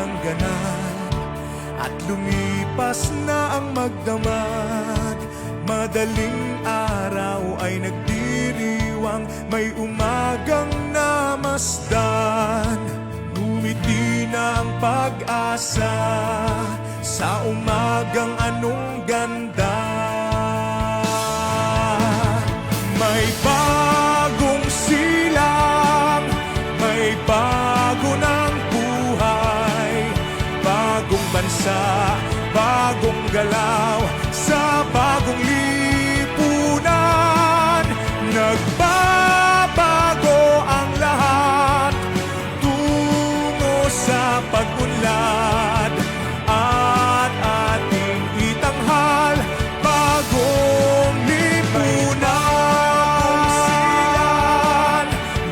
ng ganap at lumipas na ang magdamag. Madaling araw ay nagdiriwang, may umagang namasdan. Ngumiti na ang pag-asa sa umagang anong ganda. May bagong silang, may bago ng buhay, bagong bansa, bagong galaw, sa bagong lipunan. Nagbabago ang lahat tungo sa pag-unlad at ating itanghal bagong lipunan.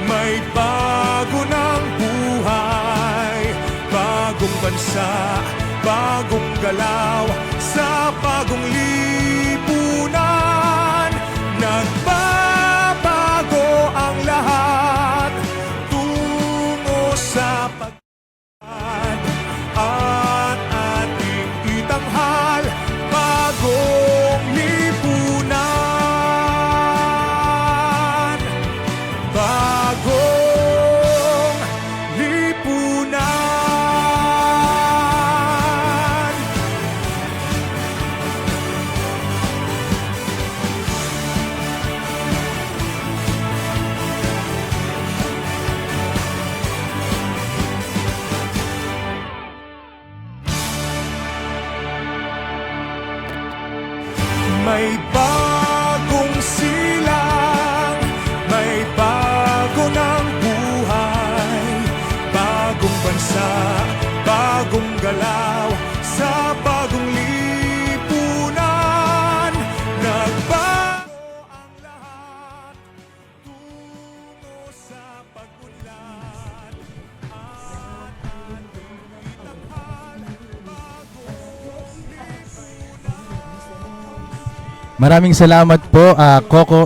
May bago ng buhay, bagong bansa, bagong galaw, sa bagong lipunan. Nagbabago ang lahat tungo sa pag-unlad at ating itanghal bagong lipunan. Bagong lipunan. May bagong silang, may bago ng buhay, bagong bansa, bagong galaw, sa bagong lipunan. Nagbago ang lahat tungo sa pag-unlad at ating itanghal bagong lipunan. Maraming salamat po, Coco.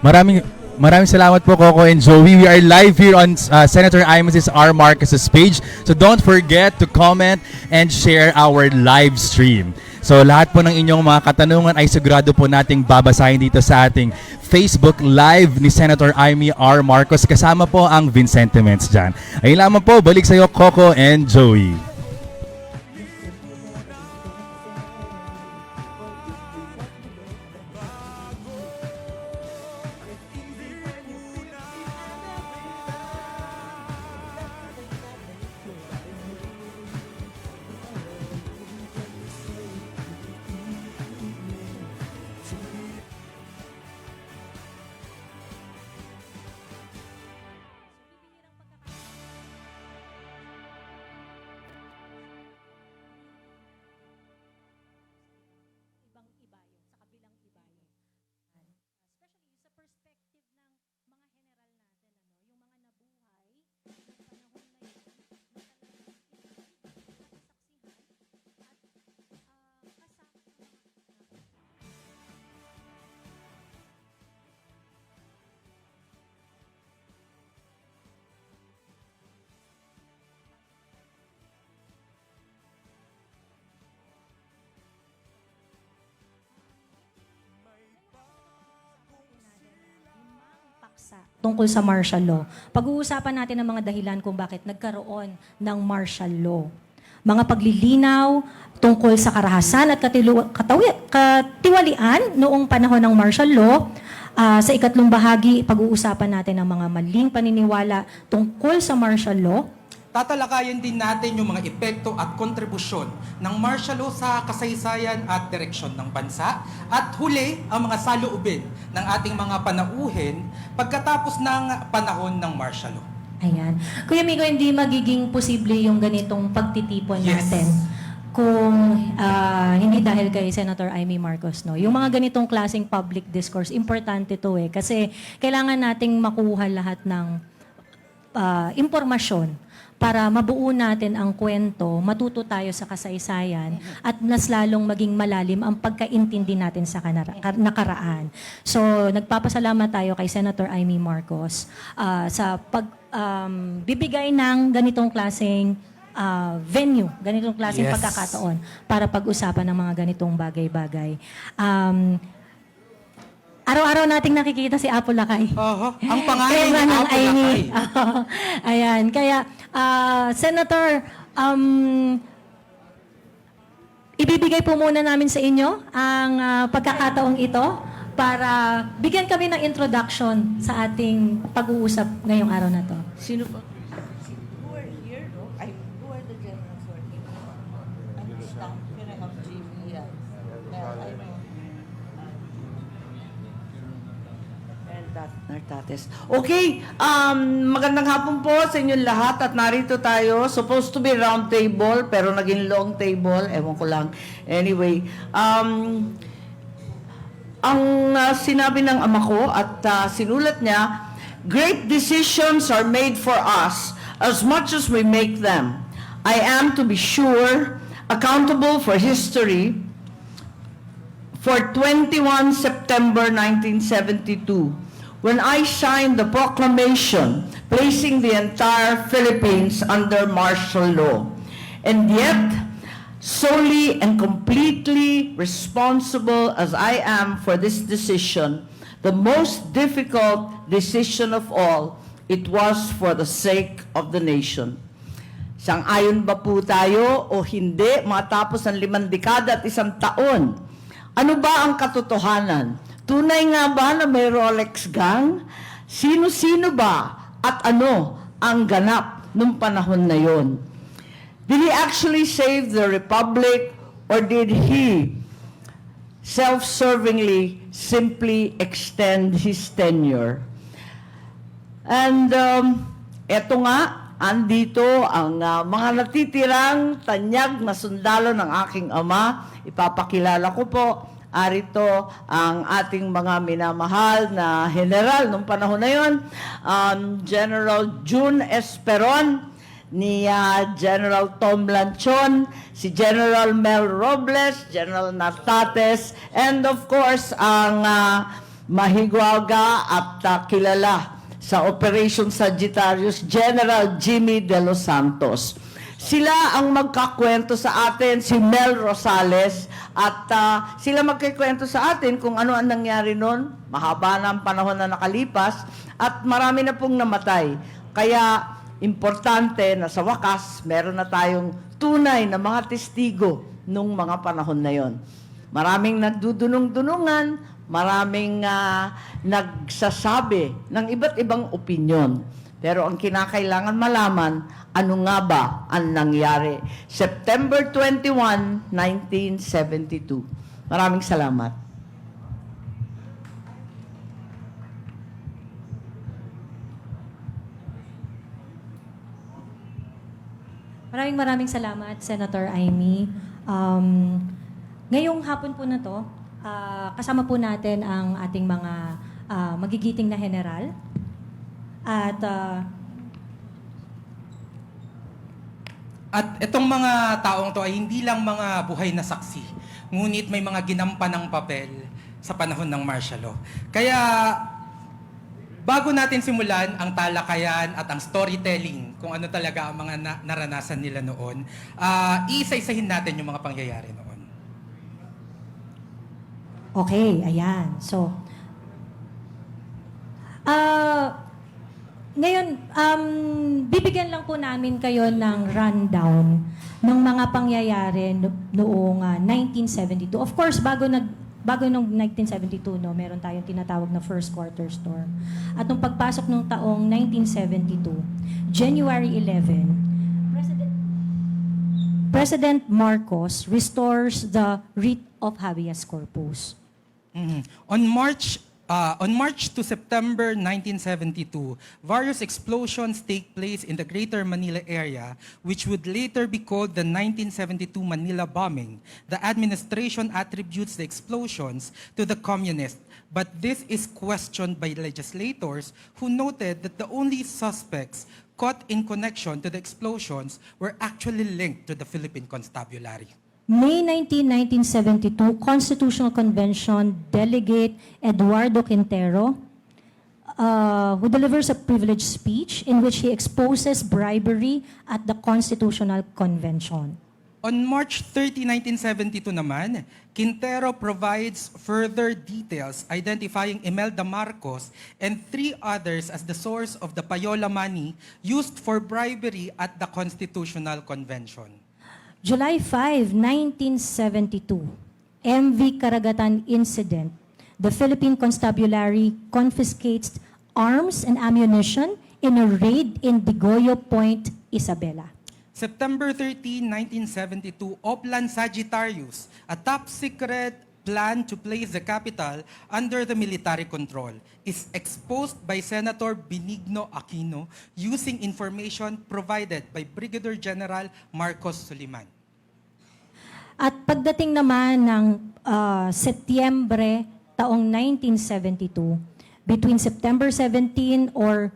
Maraming salamat po, Coco and Joey. We are live here on Senator Imus R. Marcos's page. So don't forget to comment and share our live stream. So lahat po ng inyong mga katanungan ay sigurado po nating babasahin dito sa ating Facebook Live ni Senator Amy R. Marcos. Kasama po ang Vincentements dyan. Ayun lamang po, balik sa iyo, Coco and Joey. Tungkol sa martial law. Pag-uusapan natin ang mga dahilan kung bakit nagkaroon ng martial law. Mga paglilinaw tungkol sa karahasan at katiwalian noong panahon ng martial law. Sa ikatlong bahagi, pag-uusapan natin ang mga maling paniniwala tungkol sa martial law. Tatalakayin din natin yung mga epekto at kontribusyon ng martial law sa kasaysayan at direksyon ng bansa. At huli, ang mga saloobin ng ating mga panauhin pagkatapos ng panahon ng martial law. Ayan. Kuya Migo, hindi magiging posible yung ganitong pagtitipon natin kung hindi dahil kay Senator Amy Marcos. No? Yung mga ganitong klaseng public discourse, importante to eh. Kasi kailangan nating makuha lahat ng impormasyon para mabuo natin ang kwento, matuto tayo sa kasaysayan, at mas lalong maging malalim ang pagkaintindi natin sa nakaraan. So, nagpapasalamat tayo kay Senator Amy Marcos sa pagbibigay ng ganitong klaseng venue, ganitong klaseng Yes. pagkakataon para pag-usapan ng mga ganitong bagay-bagay. Araw-araw nating nakikita si Apo Lakay. Oho, ang pangalan Kaya ni ng Apo Aimee. Lakay. Ayan. Kaya, Senator, ibibigay po muna namin sa inyo ang pagkakataong ito para bigyan kami ng introduction sa ating pag-uusap ngayong araw na to. Sino ba? Who are here, no? Who are the generals who are here? I'm just down here. I have Jimmy. Mel, I know. Mel Nartates. Okay, magandang hapon po sa inyong lahat at narito tayo. Supposed to be round table pero naging long table. Ewan ko lang. Anyway, ang sinabi ng ama ko at sinulat niya, great decisions are made for us as much as we make them. I am, to be sure, accountable for history for 21 September 1972, when I signed the proclamation placing the entire Philippines under martial law. And yet, solely and completely responsible as I am for this decision, the most difficult decision of all, it was for the sake of the nation. Sang-ayon ba po tayo o hindi matapos ang 5 dekada at 1 taon? Ano ba ang katotohanan? Tunay nga ba na may Rolex gang? Sino-sino ba at ano ang ganap nung panahon na yon? Did he actually save the republic or did he self-servingly simply extend his tenure? And eto nga, andito ang mga natitirang tanyag na sundalo ng aking ama. Ipapakilala ko po, arito ang ating mga minamahal na general nung panahon na yon, General June Esperon, ni General Tom Lanchon, si General Mel Robles, General Nartates, and of course, ang mahigwaga at kilala sa Operation Sagittarius, General Jimmy De Los Santos. Sila ang magkakwento sa atin, si Mel Rosales, at sila magkikwento sa atin kung ano ang nangyari noon. Mahaba na ang panahon na nakalipas, at marami na pong namatay. Kaya, importante na sa wakas, meron na tayong tunay na mga testigo nung mga panahon na yon. Maraming nagdudunong-dunungan, maraming nagsasabi ng iba't ibang opinyon. Pero ang kinakailangan malaman, ano nga ba ang nangyari? September 21, 1972. Maraming salamat. Maraming salamat, Senator Aimee. Ngayong hapon po na to, kasama po natin ang ating mga magigiting na general. At itong mga taong to ay hindi lang mga buhay na saksi, ngunit may mga ginampan ng papel sa panahon ng martial law. Kaya bago natin simulan ang talakayan at ang storytelling kung ano talaga ang mga naranasan nila noon, iisa-isahin natin yung mga pangyayari noon. Okay, ayan. So, ngayon, bibigyan lang po namin kayo ng rundown ng mga pangyayari noong 1972. Of course, bago nung 1972, no, meron tayong tinatawag na first quarter storm. At nung pagpasok ng taong 1972, January 11, President Marcos restores the writ of habeas corpus. On March to September 1972, various explosions take place in the Greater Manila area, which would later be called the 1972 Manila bombing. The administration attributes the explosions to the communists, but this is questioned by legislators who noted that the only suspects caught in connection to the explosions were actually linked to the Philippine Constabulary. May 19, 1972, Constitutional Convention Delegate Eduardo Quintero who delivers a privileged speech in which he exposes bribery at the Constitutional Convention. On March 30, 1972 naman, Quintero provides further details identifying Imelda Marcos and 3 others as the source of the payola money used for bribery at the Constitutional Convention. July 5, 1972, MV Karagatan incident. The Philippine Constabulary confiscates arms and ammunition in a raid in Digoyo Point, Isabela. September 13, 1972, Oplan Sagittarius, a top-secret plan to place the capital under the military control, is exposed by Senator Benigno Aquino using information provided by Brigadier General Marcos Soliman. At pagdating naman ng Setyembre taong 1972, between September 17 or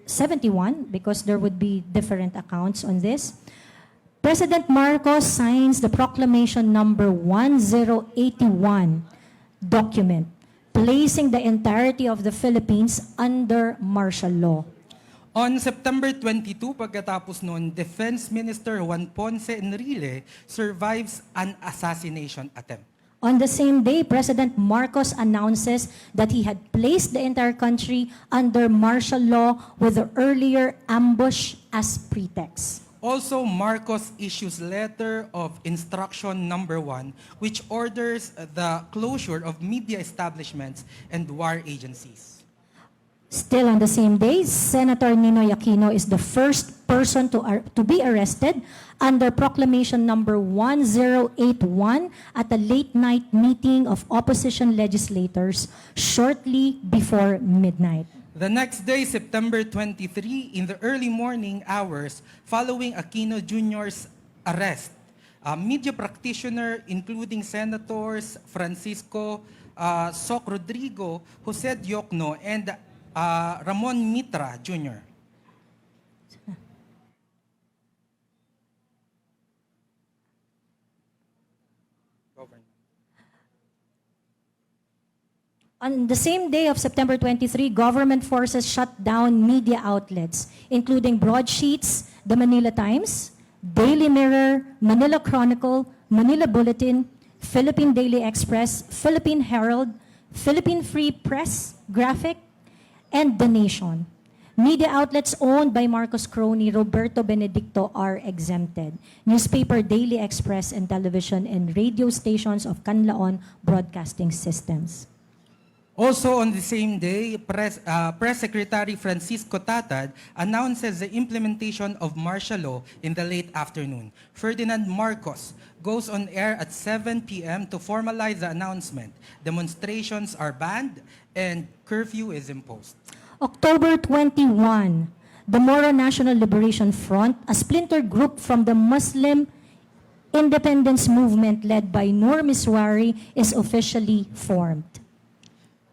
71, because there would be different accounts on this, President Marcos signs the Proclamation Number 1081 document, placing the entirety of the Philippines under martial law. On September 22, pagkatapos noon, Defense Minister Juan Ponce Enrile survives an assassination attempt. On the same day, President Marcos announces that he had placed the entire country under martial law with the earlier ambush as pretext. Also, Marcos issues letter of instruction number 1, which orders the closure of media establishments and war agencies. Still on the same day, Senator Ninoy Aquino is the first person to be arrested under Proclamation Number 1081 at a late-night meeting of opposition legislators shortly before midnight. The next day, September 23, in the early morning hours following Aquino Jr.'s arrest, a media practitioner including Senators Francisco Soc Rodrigo, Jose Diokno, and Ramon Mitra Jr. On the same day of September 23, government forces shut down media outlets, including broadsheets, the Manila Times, Daily Mirror, Manila Chronicle, Manila Bulletin, Philippine Daily Express, Philippine Herald, Philippine Free Press, Graphic, and The Nation. Media outlets owned by Marcos crony Roberto Benedicto are exempted. Newspaper Daily Express and television and radio stations of Canlaon Broadcasting Systems. Also on the same day, Press Secretary Francisco Tatad announces the implementation of martial law in the late afternoon. Ferdinand Marcos goes on air at 7 p.m. to formalize the announcement. Demonstrations are banned and curfew is imposed. October 21, the Moro National Liberation Front, a splinter group from the Muslim independence movement led by Nur Miswari, is officially formed.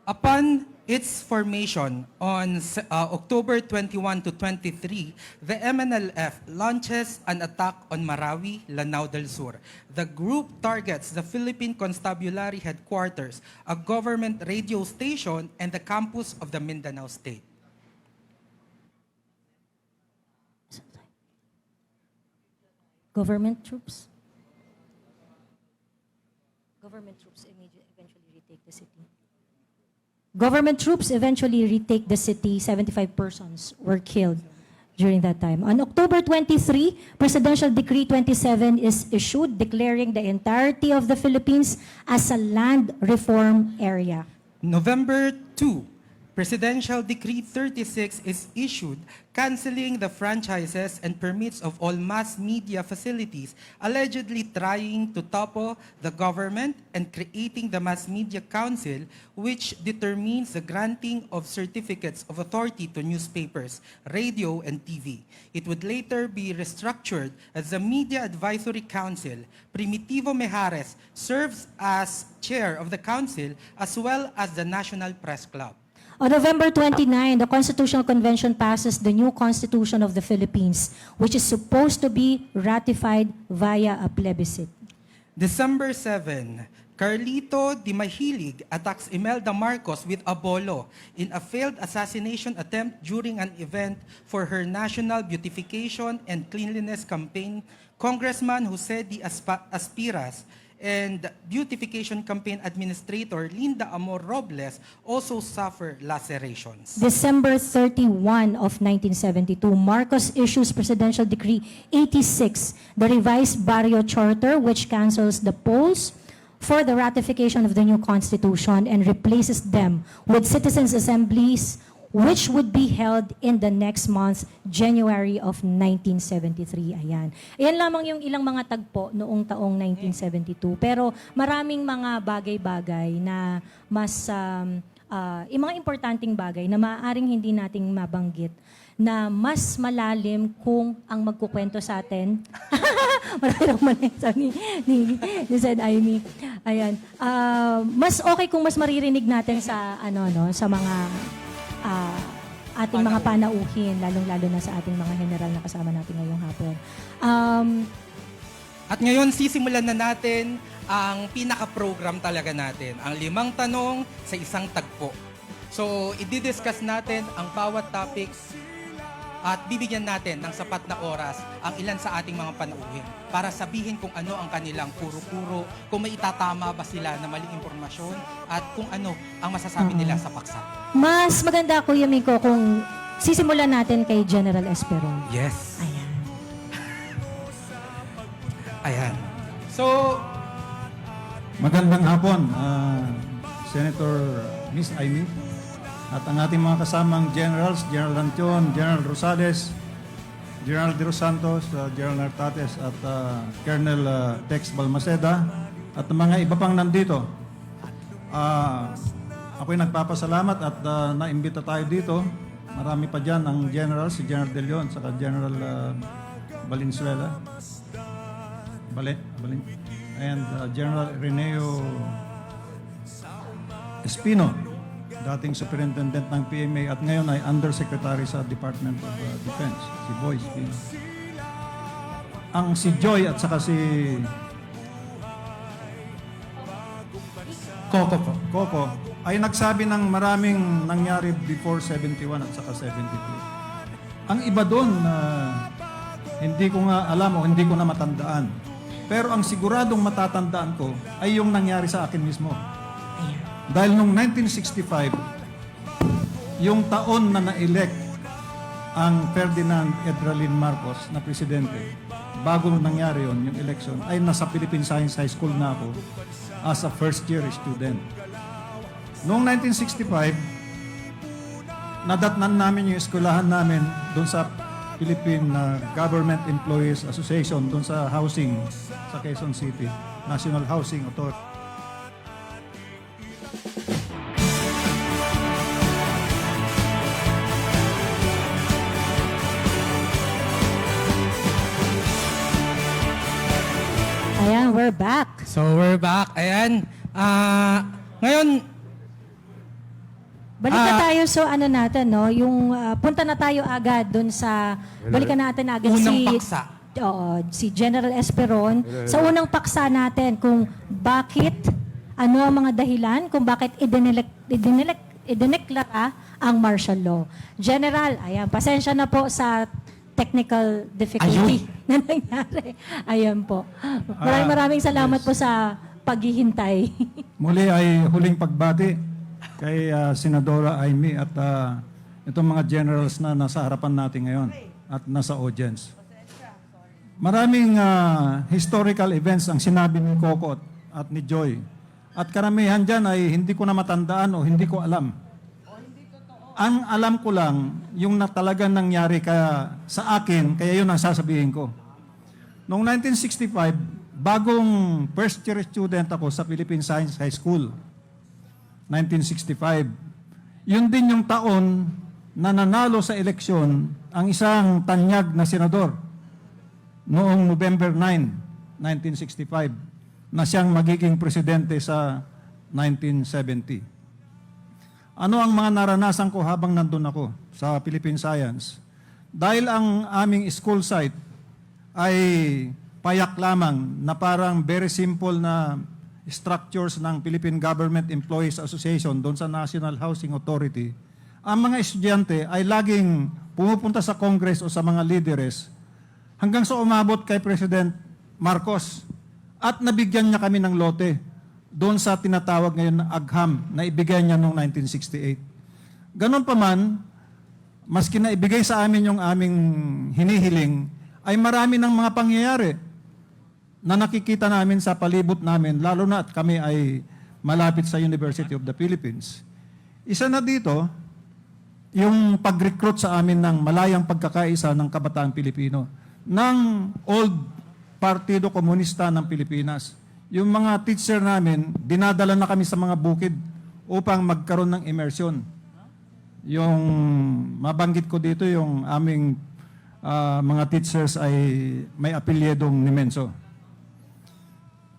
Upon its formation on October 21 to 23, the MNLF launches an attack on Marawi, Lanao del Sur. The group targets the Philippine Constabulary Headquarters, a government radio station, and the campus of the Mindanao State. Government troops? Government troops eventually retake the city. Government troops eventually retake the city. 75 persons were killed during that time. On October 23, Presidential Decree 27 is issued declaring the entirety of the Philippines as a land reform area. November 2, Presidential Decree 36 is issued, canceling the franchises and permits of all mass media facilities, allegedly trying to topple the government and creating the Mass Media Council, which determines the granting of certificates of authority to newspapers, radio, and TV. It would later be restructured as the Media Advisory Council. Primitivo Mejares serves as chair of the council as well as the National Press Club. On November 29, the Constitutional Convention passes the new Constitution of the Philippines, which is supposed to be ratified via a plebiscite. December 7, Carlito Di Mahilig attacks Imelda Marcos with a bolo in a failed assassination attempt during an event for her national beautification and cleanliness campaign. Congressman Jose D. Aspiras and Beautification Campaign Administrator Linda Amor Robles also suffer lacerations. December 31 of 1972, Marcos issues Presidential Decree 86, the revised Barrio Charter, which cancels the polls for the ratification of the new constitution and replaces them with citizens' assemblies, which would be held in the next month, January of 1973. Ayan. Ayan lamang yung ilang mga tagpo noong taong 1972. Pero maraming mga bagay-bagay na mas, yung mga importanteng bagay na maaaring hindi nating mabanggit na mas malalim kung ang magkukwento sa atin. Marami lang mali sabi ni Sen Aimee. Ayan. Mas okay kung mas maririnig natin sa sa mga ating mga panauhin, lalong-lalo na sa ating mga general na kasama natin ngayong hapon. At ngayon, sisimulan na natin ang pinaka-program talaga natin, ang 5 tanong sa isang tagpo. So, i-discuss natin ang bawat topics at bibigyan natin ng sapat na oras ang ilan sa ating mga panauhin para sabihin kung ano ang kanilang kuro-kuro, kung may itatama ba sila na maling impormasyon at kung ano ang masasabi nila sa paksa. Mas maganda, Kuya Miko, kung sisimulan natin kay General Esperon. Yes. Ayan. Ayan. So, Magandang hapon, Senator Miss Aimee, at ang ating mga kasamang generals, General Lantion, General Rosales, General De Los Santos, General Nartates, at Colonel Tex Balmaceda, at ang mga iba pang nandito. Ako'y nagpapasalamat at naimbita tayo dito. Marami pa dyan ang general, si General De Leon, saka General Valenzuela. And General Reneo Espino, dating superintendent ng PMA at ngayon ay undersecretary sa Department of Defense, si Boy Espino. Ang si Joy at saka si Coco ay nagsabi ng maraming nangyari before 71 at saka 72. Ang iba doon na hindi ko nga alam o hindi ko na matandaan. Pero ang siguradong matatandaan ko ay yung nangyari sa akin mismo. Dahil noong 1965, yung taon na na-elect ang Ferdinand Edralin Marcos na presidente, bago nangyari yon yung election, ay nasa Philippine Science High School na ako as a first-year student. Noong 1965, nadatnan namin yung eskwelahan namin doon sa Philippine Government Employees Association, doon sa housing sa Quezon City, National Housing Authority. Ayan, we're back. so we're back. Ayan. Ngayon, Balik na tayo so natin, no? Yung punta na tayo agad dun sa balikan natin agad Unang paksa. Si General Esperon sa unang paksa natin kung bakit ano ang mga dahilan kung bakit idineklara ang martial law. General, ayan, pasensya na po sa technical difficulty na nangyari. Ayan po. Maraming salamat po sa paghihintay. Muli ay huling pagbati kay Senadora Aimee at itong mga generals na nasa harapan natin ngayon at nasa audience. Maraming historical events ang sinabi ni Coco at ni Joy. At karamihan dyan ay hindi ko na matandaan o hindi ko alam. Ang alam ko lang, yung talagang nangyari kaya sa akin, kaya yun ang sasabihin ko. Noong 1965, bagong first year student ako sa Philippine Science High School. 1965. Yun din yung taon na nanalo sa eleksyon ang isang tanyag na senador noong November 9, 1965, na siyang magiging presidente sa 1970. Ano ang mga naranasan ko habang nandun ako sa Philippine Science? Dahil ang aming school site ay payak lamang na parang very simple na structures ng Philippine Government Employees Association doon sa National Housing Authority, ang mga estudyante ay laging pumupunta sa Congress o sa mga leaders hanggang sa umabot kay President Marcos at nabigyan niya kami ng lote doon sa tinatawag ngayon na agham na ibigay niya noong 1968. Ganon pa man, maski na ibigay sa amin yung aming hinihiling, ay marami ng mga pangyayari na nakikita namin sa palibot namin, lalo na at kami ay malapit sa University of the Philippines. Isa na dito, yung pag-recruit sa amin ng malayang pagkakaisa ng kabataan Pilipino, ng old Partido Komunista ng Pilipinas. Yung mga teacher namin, dinadala na kami sa mga bukid upang magkaroon ng immersion. Yung mabanggit ko dito, yung aming mga teachers ay may apelyedong Nimenso.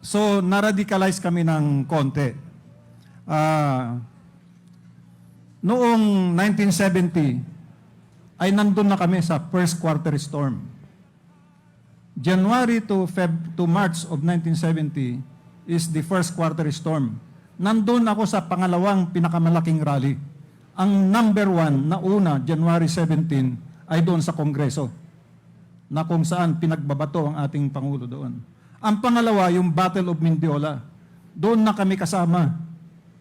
So, na-radicalize kami ng konti. Noong 1970, ay nandun na kami sa first quarter storm. January to March of 1970 is the first quarter storm. Nandun ako sa pangalawang pinakamalaking rally. Ang number 1 na una, January 17, ay doon sa Kongreso, na kung saan pinagbabato ang ating Pangulo doon. Ang pangalawa, yung Battle of Mindiola. Doon na kami kasama.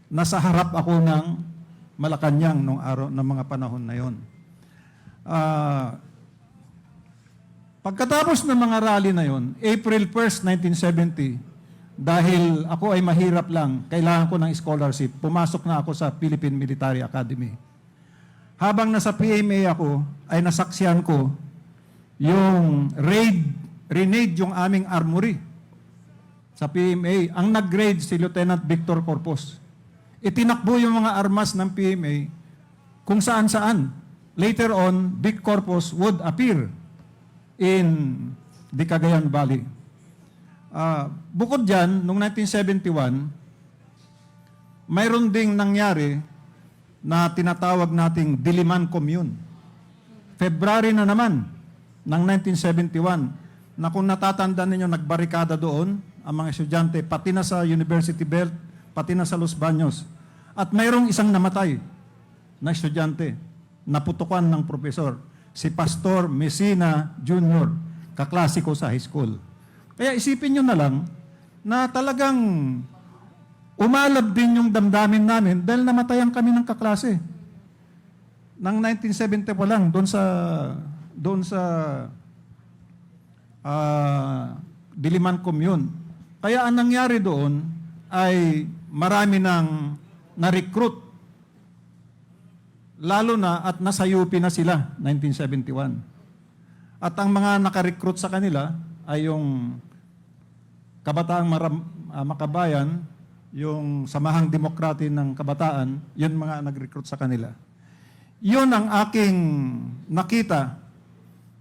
Nasa harap ako ng Malacanang nung araw ng mga panahon na yon. Pagkatapos ng mga rally na yon, April 1st, 1970, dahil ako ay mahirap lang, kailangan ko ng scholarship, pumasok na ako sa Philippine Military Academy. Habang nasa PMA ako, ay nasaksihan ko yung renade yung aming armory sa PMA. Ang nag-raid si Lieutenant Victor Corpus. Itinakbo yung mga armas ng PMA kung saan-saan. Later on, Vic Corpus would appear in the Cagayan Valley. Bukod dyan, noong 1971, mayroon ding nangyari na tinatawag nating Diliman Commune. February na naman ng 1971, na kung natatandaan ninyo, nagbarikada doon ang mga estudyante, pati na sa University Belt, pati na sa Los Baños. At mayroong isang namatay na estudyante, naputukan ng profesor, si Pastor Messina Jr., kaklase ko sa high school. Kaya isipin nyo na lang na talagang umalab din yung damdamin namin dahil namatayan kami ng kaklase. Nang 1970 pa lang, doon sa Diliman Commune. Kaya ang nangyari doon ay marami nang na-recruit. Lalo na at nasa UP na sila, 1971. At ang mga naka-recruit sa kanila ay yung Kabataang Makabayan, yung Samahang Demokrati ng Kabataan, yun mga nag-recruit sa kanila. Yun ang aking nakita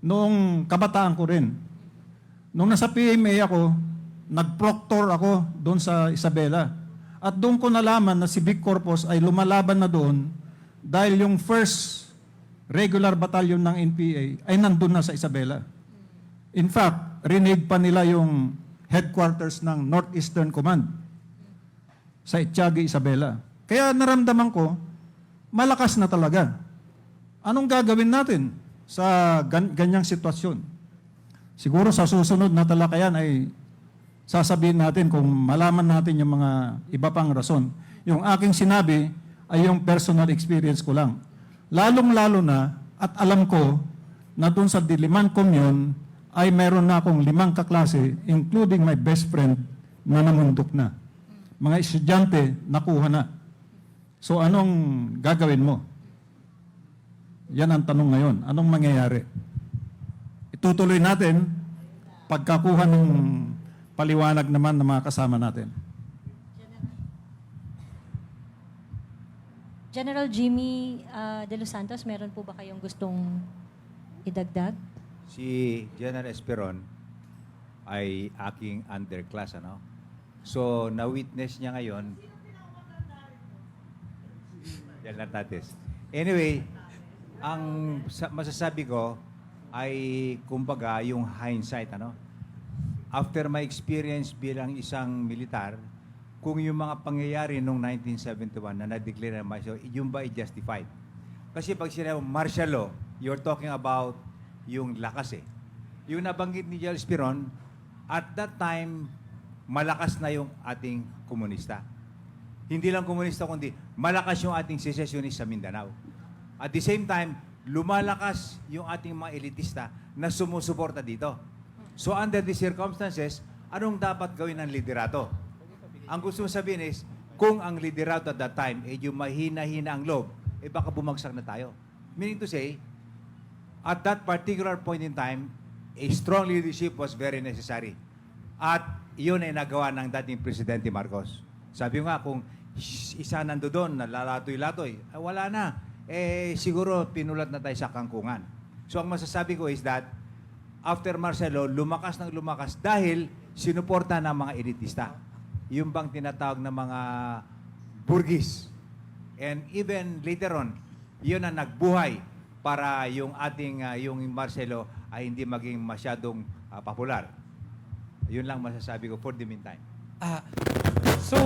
noong kabataan ko rin. Nung nasa PMA ako, nag-proctor ako doon sa Isabela. At doon ko nalaman na si Vic Corpus ay lumalaban na doon dahil yung first regular battalion ng NPA ay nandun na sa Isabela. In fact, renade pa nila yung headquarters ng Northeastern Command sa Etiaga, Isabela. Kaya naramdaman ko, malakas na talaga. Anong gagawin natin sa ganyang sitwasyon? Siguro sa susunod na talakayan ay sasabihin natin kung malaman natin yung mga iba pang rason. Yung aking sinabi ay yung personal experience ko lang. Lalong-lalo na, at alam ko, na doon sa Diliman Commune ay meron na akong 5 kaklase, including my best friend, na namundok na. Mga estudyante, nakuha na. So anong gagawin mo? Yan ang tanong ngayon. Anong mangyayari? Itutuloy natin pagkakuha ng paliwanag naman ng mga kasama natin. General Jimmy De Los Santos, meron po ba kayong gustong idagdag? Si General Esperon ay aking underclass, ano? So, na-witness niya ngayon. Yan lang tatis. Anyway, ang masasabi ko ay kumbaga yung hindsight, ano? After my experience bilang isang militar, kung yung mga pangyayari noong 1971 na na-declare na martial law, yung ba i-justified? Kasi pag sinabi martial law, you're talking about yung lakas eh. Yung nabanggit ni General Esperon, at that time, malakas na yung ating komunista. Hindi lang komunista, kundi malakas yung ating secessionist sa Mindanao. At the same time, lumalakas yung ating mga elitista na sumusuporta dito. So under the circumstances, anong dapat gawin ng liderato? Ang gusto mo sabihin is, kung ang liderato at that time, yung mahina-hina ang loob, baka bumagsak na tayo. Meaning to say, at that particular point in time, a strong leadership was very necessary. At iyon ay nagawa ng dating Presidente Marcos. Sabi nga, kung isa nando doon, nalalatoy-latoy, wala na. Siguro pinulat na tayo sa kangkungan. So ang masasabi ko is that, after martial law, lumakas ng lumakas dahil sinuporta ng mga elitista. Yung bang tinatawag na mga burgis. And even later on, yun ang nagbuhay para yung ating yung martial law ay hindi maging masyadong popular. Yun lang masasabi ko for the meantime. So,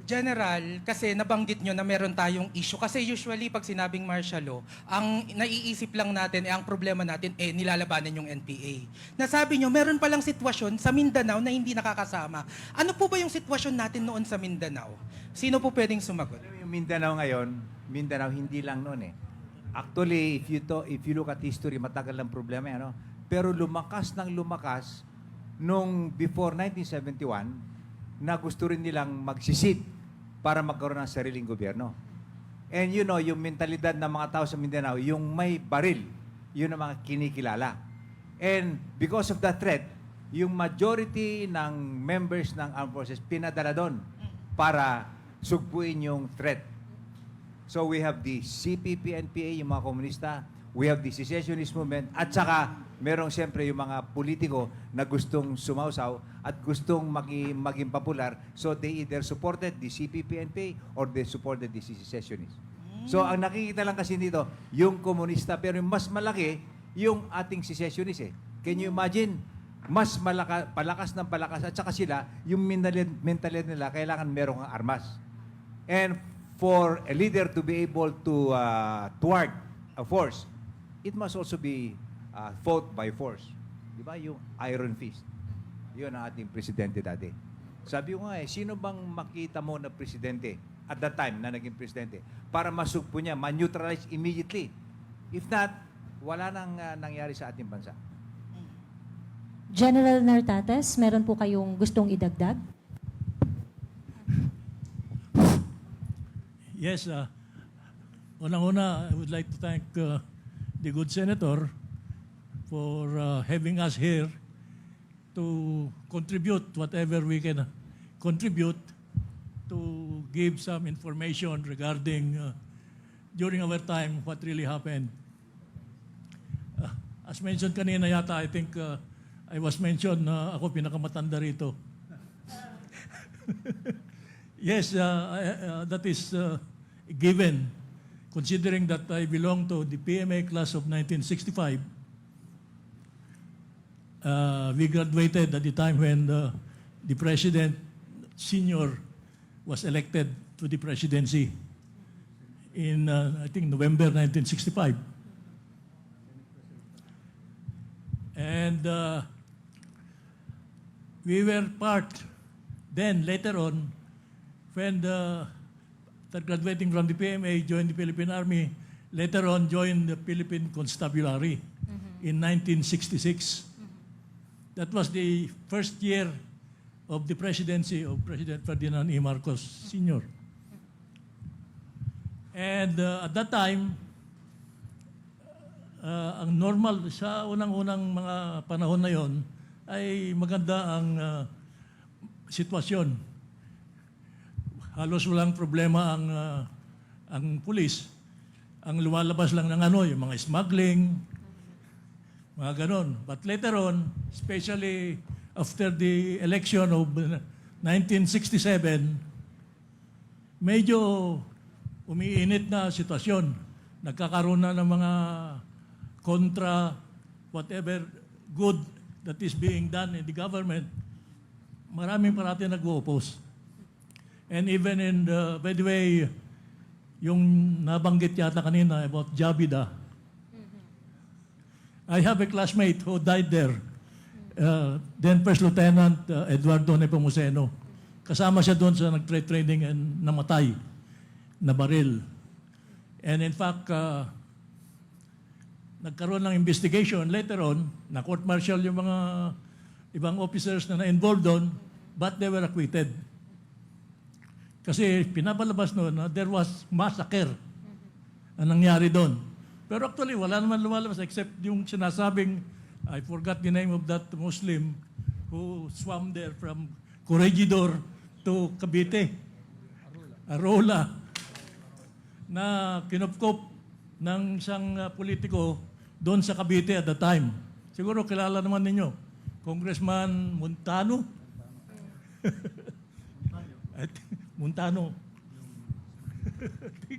General, kasi nabanggit nyo na meron tayong issue. Kasi usually, pag sinabing martial law, ang naiisip lang natin, ang problema natin, nilalabanan yung NPA. Nasabi nyo, meron palang sitwasyon sa Mindanao na hindi nakakasama. Ano po ba yung sitwasyon natin noon sa Mindanao? Sino po pwedeng sumagot? Yung Mindanao ngayon, Mindanao hindi lang noon eh. Actually, if you look at history, matagal lang problema yan, no? Pero lumakas ng lumakas nung before 1971 na gusto rin nilang magsisit para magkaroon ng sariling gobyerno. And you know, yung mentalidad ng mga tao sa Mindanao, yung may baril, yun ang mga kinikilala. And because of that threat, yung majority ng members ng armed forces pinadala doon para sugpuin yung threat. So we have the CPP-NPA, yung mga komunista, we have the secessionist movement, at saka merong siyempre yung mga politiko na gustong sumausaw at gustong maging popular. So they either supported the CPP-NPA or they supported the secessionists. So ang nakikita lang kasi dito, yung komunista, pero yung mas malaki, yung ating secessionist eh. Can you imagine? Mas palakas ng palakas, at saka sila, yung mentalidad nila, kailangan merong armas. And for a leader to be able to thwart a force, it must also be fought by force. Di ba? Yung iron fist. Yun ang ating presidente dati. Sabi ko nga sino bang makita mo na presidente at that time na naging presidente para masugpo niya, ma-neutralize immediately? If not, wala nang nangyari sa ating bansa. General Nartates, meron po kayong gustong idagdag? Yes, unang-una, I would like to thank the good senator for having us here to contribute whatever we can contribute to give some information regarding during our time what really happened. As mentioned kanina yata, I think I was mentioned na ako pinakamatanda rito. Yes, that is given, considering that I belong to the PMA class of 1965. We graduated at the time when the President Senior was elected to the presidency in, I think, November 1965. And we were part, then later on, when after graduating from the PMA, joined the Philippine Army, later on joined the Philippine Constabulary in 1966. That was the first year of the presidency of President Ferdinand E. Marcos Sr. And at that time, ang normal sa unang-unang mga panahon na yon ay maganda ang sitwasyon. Halos walang problema ang pulis. Ang lumalabas lang ng yung mga smuggling, mga ganon. But later on, especially after the election of 1967, medyo umiinit na sitwasyon. Nagkakaroon na ng mga kontra whatever good that is being done in the government. Maraming parati nag-oppose. And even in the, by the way, yung nabanggit yata kanina about Jabida, I have a classmate who died there. Then First Lieutenant Eduardo Nepomuceno. Kasama siya doon sa nag-training and namatay na baril. And in fact, nagkaroon ng investigation later on, na court-martial yung mga ibang officers na na-involved doon, but they were acquitted. Kasi pinapalabas noon na there was massacre ang nangyari doon. Pero actually, wala naman lumalabas except yung sinasabing, I forgot the name of that Muslim who swam there from Corregidor to Cavite. Arola. Na kinupkop ng isang politiko doon sa Cavite at the time. Siguro kilala naman ninyo. Congressman Montano. Montano.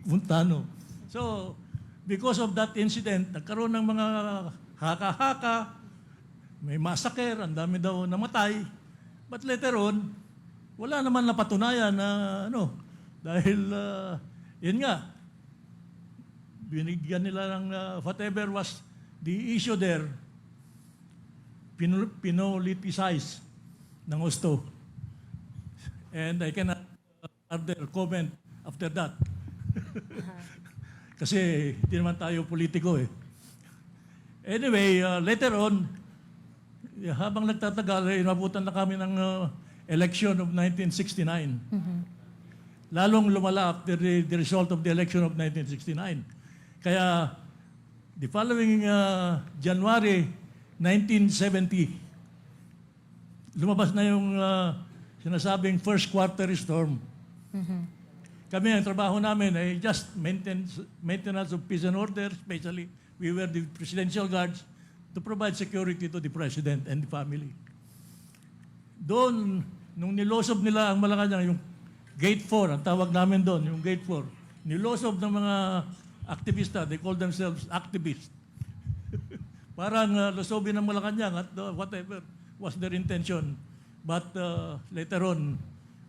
Montano. So, because of that incident, nagkaroon ng mga haka-haka, may massacre, ang dami daw namatay. But later on, wala naman napatunayan na dahil yun nga, binigyan nila ng whatever was the issue there, pinoliticize ng gusto. And I cannot further comment after that. Kasi hindi naman tayo politiko eh. Anyway, later on, habang nagtatagal, inabutan na kami ng election of 1969. Lalong lumala after the result of the election of 1969. Kaya, the following January 1970, lumabas na yung sinasabing first quarter storm. Kami, ang trabaho namin ay just maintenance of peace and order, especially we were the presidential guards to provide security to the president and the family. Doon, nung nilosob nila ang Malacanang, yung Gate 4, ang tawag namin doon, yung Gate 4, nilosob ng mga aktivista, they call themselves activists. Parang losobin ng Malacanang at whatever was their intention. But later on,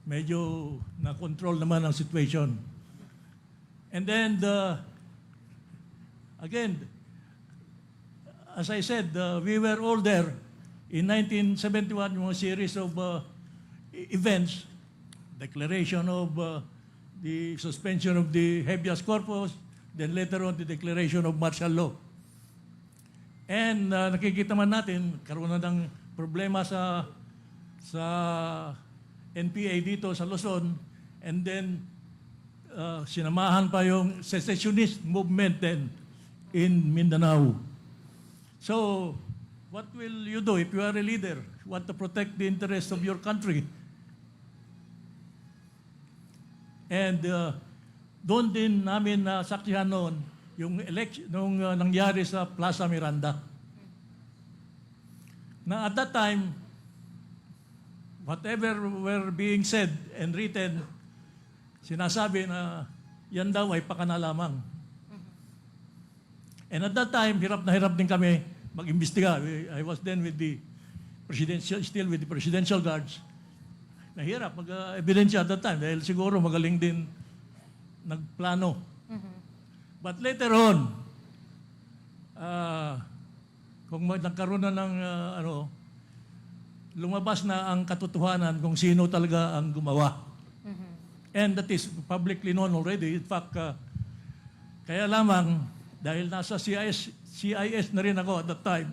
medyo na-control naman ang situation. And then, again, as I said, we were all there in 1971, yung series of events, declaration of the suspension of the habeas corpus, then later on the declaration of martial law. And nakikita man natin, karoon na ng problema sa NPA dito sa Luzon, and then sinamahan pa yung secessionist movement then in Mindanao. So, what will you do if you are a leader? Want to protect the interests of your country? And doon din namin nasaksihan noon yung election nung nangyari sa Plaza Miranda. Na at that time, whatever were being said and written, sinasabi na yan daw ay pakana lamang. And at that time, hirap na hirap din kami mag-imbestiga. I was then with the still with the presidential guards. Nahirap mag-ebidensya at that time dahil siguro magaling din nagplano. But later on, kung nagkaroon na ng lumabas na ang katotohanan kung sino talaga ang gumawa. And that is publicly known already. In fact, kaya lamang, dahil nasa CIS na rin ako at that time,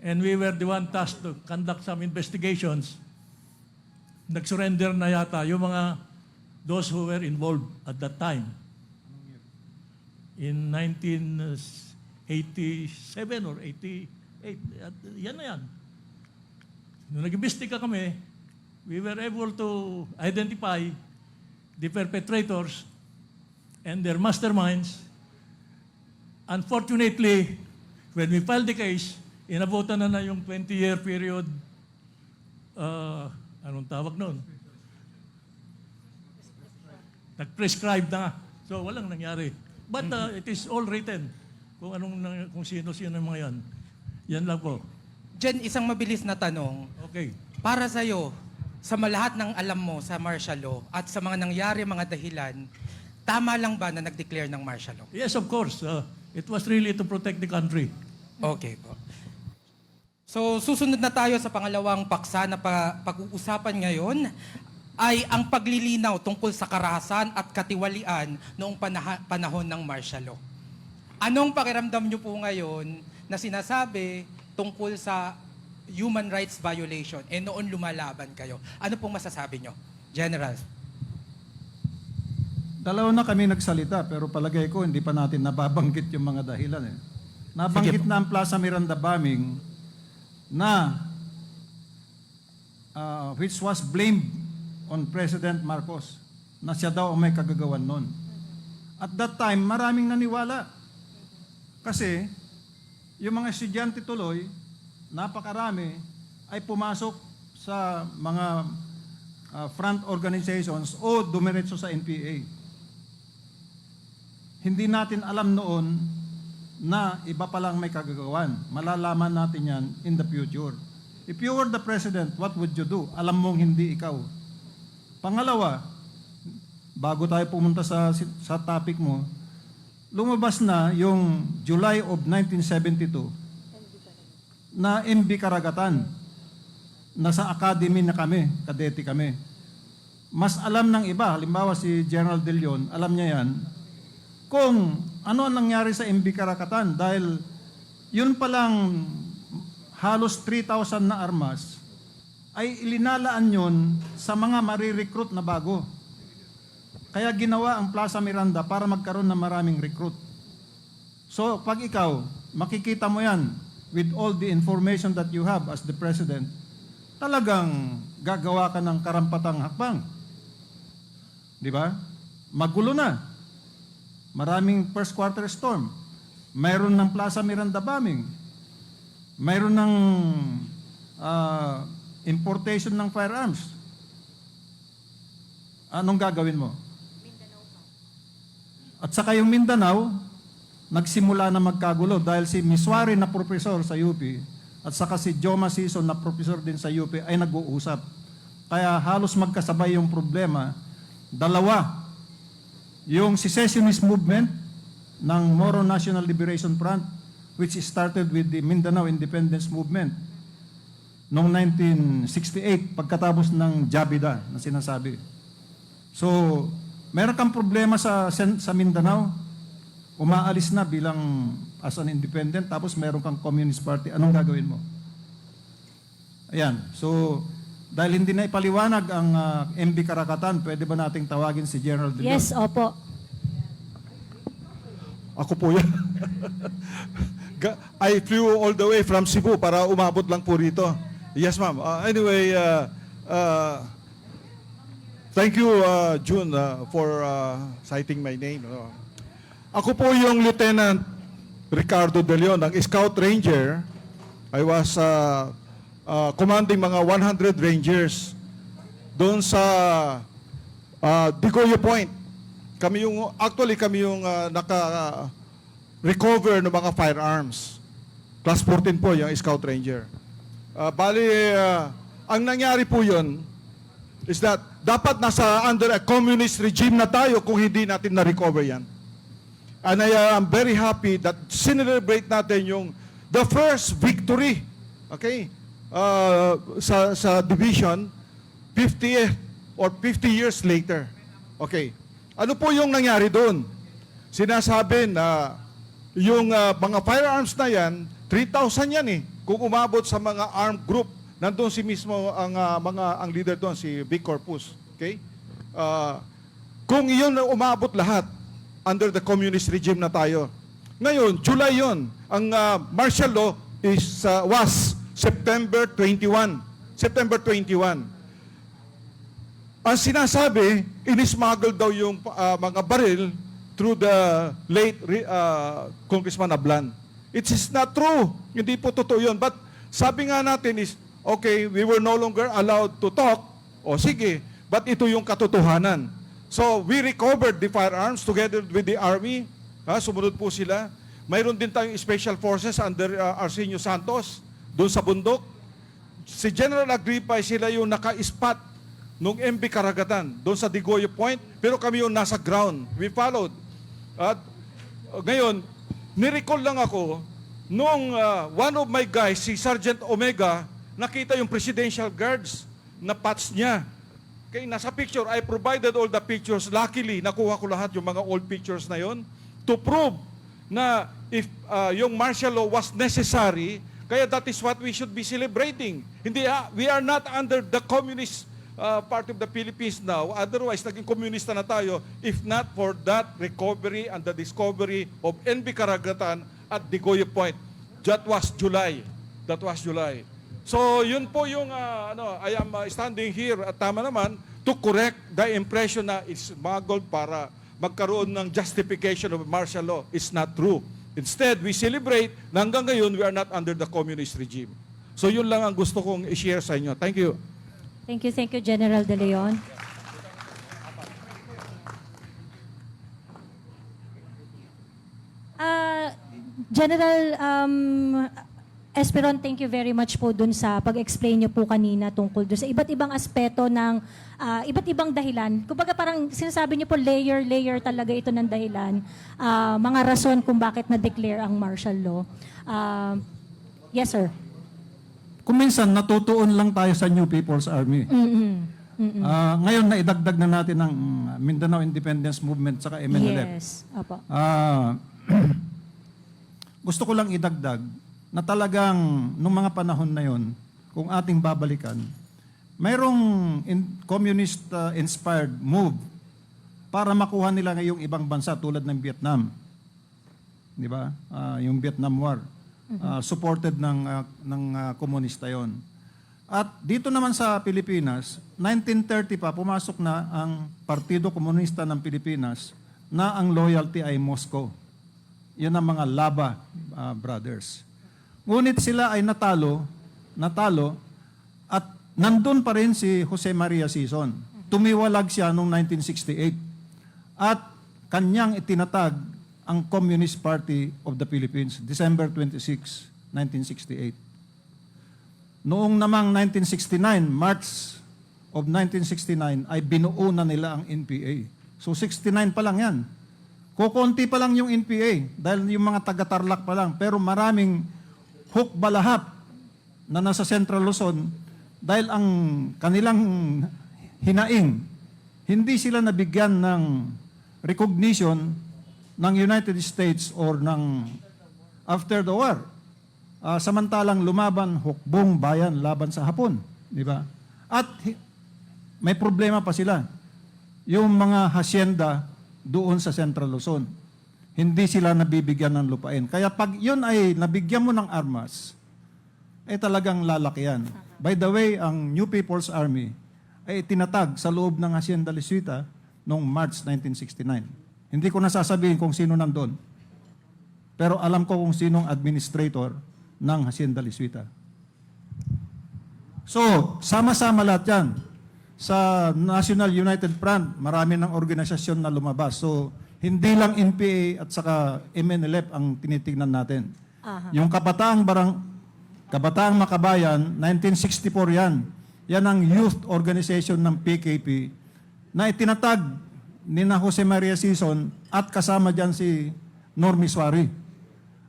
and we were the one tasked to conduct some investigations, nag-surrender na yata yung mga those who were involved at that time. In 1987 or 88, yan na yan. Nung nag-imbestiga kami, we were able to identify the perpetrators and their masterminds. Unfortunately, when we filed the case, inabutan na yung 20-year period, anong tawag noon? Nag-prescribe na. So, walang nangyari. But it is all written kung sino-sino yung mga yan. Yan lang po. Jen, isang mabilis na tanong. Okay. Para sa'yo, sa lahat ng alam mo sa martial law at sa mga nangyari, mga dahilan, tama lang ba na nag-declare ng martial law? Yes, of course. It was really to protect the country. Okay po. So, susunod na tayo sa pangalawang paksa na pag-uusapan ngayon ay ang paglilinaw tungkol sa karahasan at katiwalian noong panahon ng martial law. Anong pakiramdam nyo po ngayon na sinasabi tungkol sa human rights violation noon lumalaban kayo? Ano pong masasabi nyo? General. Dalawa na kami nagsalita pero palagay ko hindi pa natin nababanggit yung mga dahilan eh. Nabanggit na ang Plaza Miranda bombing na which was blamed on President Marcos na siya daw ang may kagagawan nun. At that time, maraming naniwala. Kasi yung mga estudyante tuloy, napakarami, ay pumasok sa mga front organizations o dumiretso sa NPA. Hindi natin alam noon na iba palang may kagagawan. Malalaman natin yan in the future. If you were the president, what would you do? Alam mong hindi ikaw. Pangalawa, bago tayo pumunta sa topic mo, lumabas na yung July of 1972 na MB Karagatan. Nasa academy na kami, kadete kami. Mas alam ng iba, halimbawa si General De Leon, alam niya yan, kung ano ang nangyari sa MB Karagatan dahil yun palang halos 3,000 na armas ay ilinalaan yun sa mga marirecruit na bago. Kaya ginawa ang Plaza Miranda para magkaroon ng maraming recruit. So pag ikaw, makikita mo yan with all the information that you have as the president, talagang gagawa ka ng karampatang hakbang. Di ba? Magulo na. Maraming first quarter storm. Mayroon ng Plaza Miranda bombing. Mayroon ng importation ng firearms. Anong gagawin mo? At saka yung Mindanao, nagsimula na magkagulo dahil si Miswari na profesor sa UP at saka si Joma Sison na profesor din sa UP ay nag-uusap. Kaya halos magkasabay yung problema. Dalawa, yung secessionist movement ng Moro National Liberation Front which started with the Mindanao Independence Movement noong 1968 pagkatapos ng Jabida na sinasabi. So, meron kang problema sa Mindanao, umaalis na bilang as an independent, tapos meron kang Communist Party, anong gagawin mo? Ayan, so, dahil hindi na ipaliwanag ang MB Karagatan, pwede ba nating tawagin si General De Leon? Yes, opo. Ako po yan. I flew all the way from Cebu para umabot lang po rito. Yes, ma'am. Anyway, thank you, June, for citing my name. Ako po yung Lieutenant Ricardo De Leon ng Scout Ranger. I was commanding mga 100 Rangers doon sa Digoyo Point. Kami yung naka-recover ng mga firearms. Class 14 po yung Scout Ranger. Ang nangyari po yun is that dapat nasa under a communist regime na tayo kung hindi natin na-recover yan. And I am very happy that celebrate natin yung the first victory, okay, sa division 50 or 50 years later. Okay. Ano po yung nangyari doon? Sinasabi na yung mga firearms na yan, 3,000 yan eh. Kung umabot sa mga armed group, nandun si mismo ang leader doon, si Vic Corpus. Okay? Kung iyon umabot lahat, under the communist regime na tayo. Ngayon, July yon. Ang martial law was September 21. September 21. Ang sinasabi, inismuggle daw yung mga baril through the late Congressman Ablan. It is not true. Hindi po totoo yun. But sabi nga natin is, okay, we were no longer allowed to talk. O sige, but ito yung katotohanan. So we recovered the firearms together with the Army. Sumunod po sila. Mayroon din tayong special forces under Arsenio Santos doon sa bundok. Si General Agripa, sila yung naka-spot nung MB Karagatan, doon sa Digoyo Point, pero kami yung nasa ground. We followed. At ngayon, nirecall lang ako, nung one of my guys, si Sergeant Omega, nakita yung presidential guards na patch niya. Kaya nasa picture, I provided all the pictures. Luckily, nakuha ko lahat yung mga old pictures na yon to prove na if yung martial law was necessary, kaya that is what we should be celebrating. Hindi, we are not under the communist part of the Philippines now. Otherwise, naging komunista na tayo if not for that recovery and the discovery of NB Karagatan at Digoyo Point. That was July. That was July. So, yun po yung, I am standing here at tama naman to correct the impression na it's smuggled para magkaroon ng justification of martial law. It's not true. Instead, we celebrate na hanggang ngayon, we are not under the communist regime. So, yun lang ang gusto kong i-share sa inyo. Thank you. Thank you, General De Leon. General Esperon, thank you very much po dun sa pag-explain niyo po kanina tungkol dun sa iba't ibang aspeto ng iba't ibang dahilan. Kumbaga parang sinasabi niyo po layer talaga ito ng dahilan. Mga rason kung bakit na-declare ang martial law. Yes, sir. Kung minsan, natutuon lang tayo sa New People's Army. Ngayon, naidagdag na natin ang Mindanao Independence Movement saka MNLF. Yes. Opo. Gusto ko lang idagdag na talagang nung mga panahon na yon, kung ating babalikan, mayroong communist-inspired move para makuha nila ngayong ibang bansa tulad ng Vietnam. Di ba? Yung Vietnam War. Supported ng komunista yon. At dito naman sa Pilipinas, 1930 pa, pumasok na ang Partido Komunista ng Pilipinas na ang loyalty ay Moscow. Yan ang mga Laba brothers. Ngunit sila ay natalo, at nandun pa rin si Jose Maria Sison. Tumiwalag siya noong 1968. At kanyang itinatag ang Communist Party of the Philippines, December 26, 1968. Noong namang 1969, March of 1969, ay binuo na nila ang NPA. So 69 pa lang yan. Kukunti pa lang yung NPA dahil yung mga taga-Tarlac pa lang. Pero maraming hukbalahap na nasa Central Luzon dahil ang kanilang hinaing, hindi sila nabigyan ng recognition ng United States or ng after the war. Samantalang lumaban hukbong bayan laban sa Hapon, di ba? At may problema pa sila. Yung mga hacienda doon sa Central Luzon, hindi sila nabibigyan ng lupain. Kaya pag yun ay nabigyan mo ng armas, ay talagang lalaki yan. By the way, ang New People's Army ay tinatag sa loob ng Hacienda Lisuita noong March 1969. Hindi ko nasasabihin kung sino nandun. Pero alam ko kung sinong administrator ng Hacienda Lisuita. So, sama-sama lahat yan. Sa National United Front, marami ng organisasyon na lumabas. So, hindi lang NPA at saka MNLF ang tinitingnan natin. Yung Kabataang Makabayan, 1964 yan. Yan ang youth organization ng PKP na itinatag ni na Jose Maria Sison at kasama dyan si Normie Suari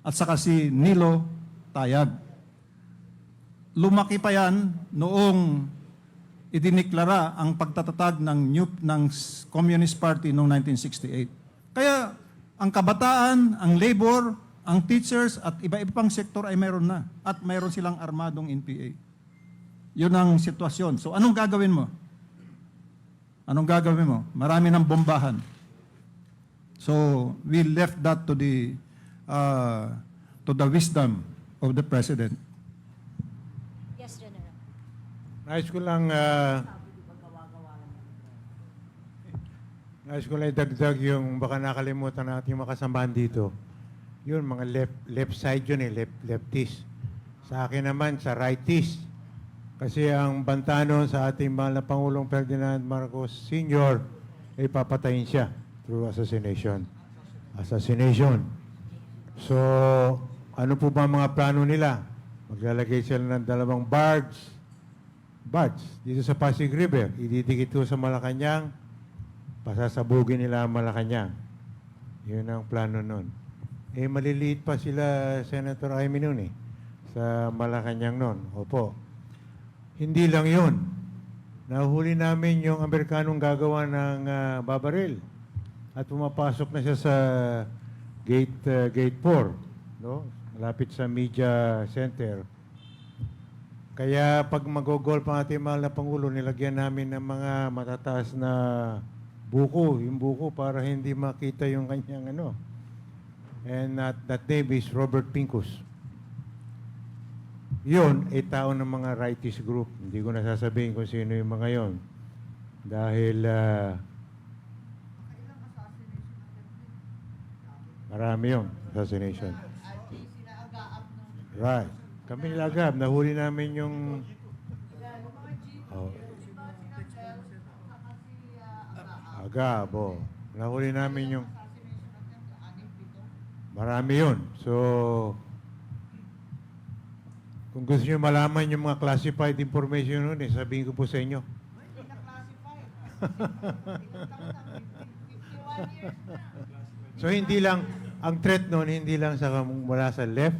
at saka si Nilo Tayag. Lumaki pa yan noong idiniklara ang pagtatatag ng Communist Party noong 1968. Kaya ang kabataan, ang labor, ang teachers at iba-iba pang sektor ay mayroon na. At mayroon silang armadong NPA. Yun ang sitwasyon. So anong gagawin mo? Anong gagawin mo? Marami ng bombahan. So we left that to the wisdom of the President. Yes, General. Nais ko lang idagdag yung baka nakalimutan natin makasamahan dito. Yun, mga left side yun leftist. Sa akin naman, sa rightist. Kasi ang banta noon sa ating mahal na Pangulong Ferdinand Marcos Sr. ay papatayin siya through assassination. So, ano po ba mga plano nila? Maglalagay sila ng 2 barge barge dito sa Pasig River. Ididikit ko sa Malacanang, pasasabugin nila ang Malacanang. Yun ang plano nun. Eh, maliliit pa sila, Senator Amy nun eh, sa Malacanang nun. Opo. Hindi lang yun. Nahuli namin yung Amerikanong gagawa ng babaril. At pumapasok na siya sa gate 4, no? Malapit sa media center. Kaya pag mag-gol pa ating mahal na Pangulo, nilagyan namin ng mga matataas na buko, yung buko para hindi makita yung kanyang ano. And that name is Robert Pincus. Yun, ay tao ng mga rightist group. Hindi ko nasasabihin kung sino yung mga yon. Dahil marami yun, assassination. Right. Kami nilagab. Nahuli namin yung... Oh. Agab, oh. Nahuli namin yung... Marami yun. So, kung gusto nyo malaman yung mga classified information nun, sabihin ko po sa inyo. So, hindi lang, ang threat nun, hindi lang sa mula sa left,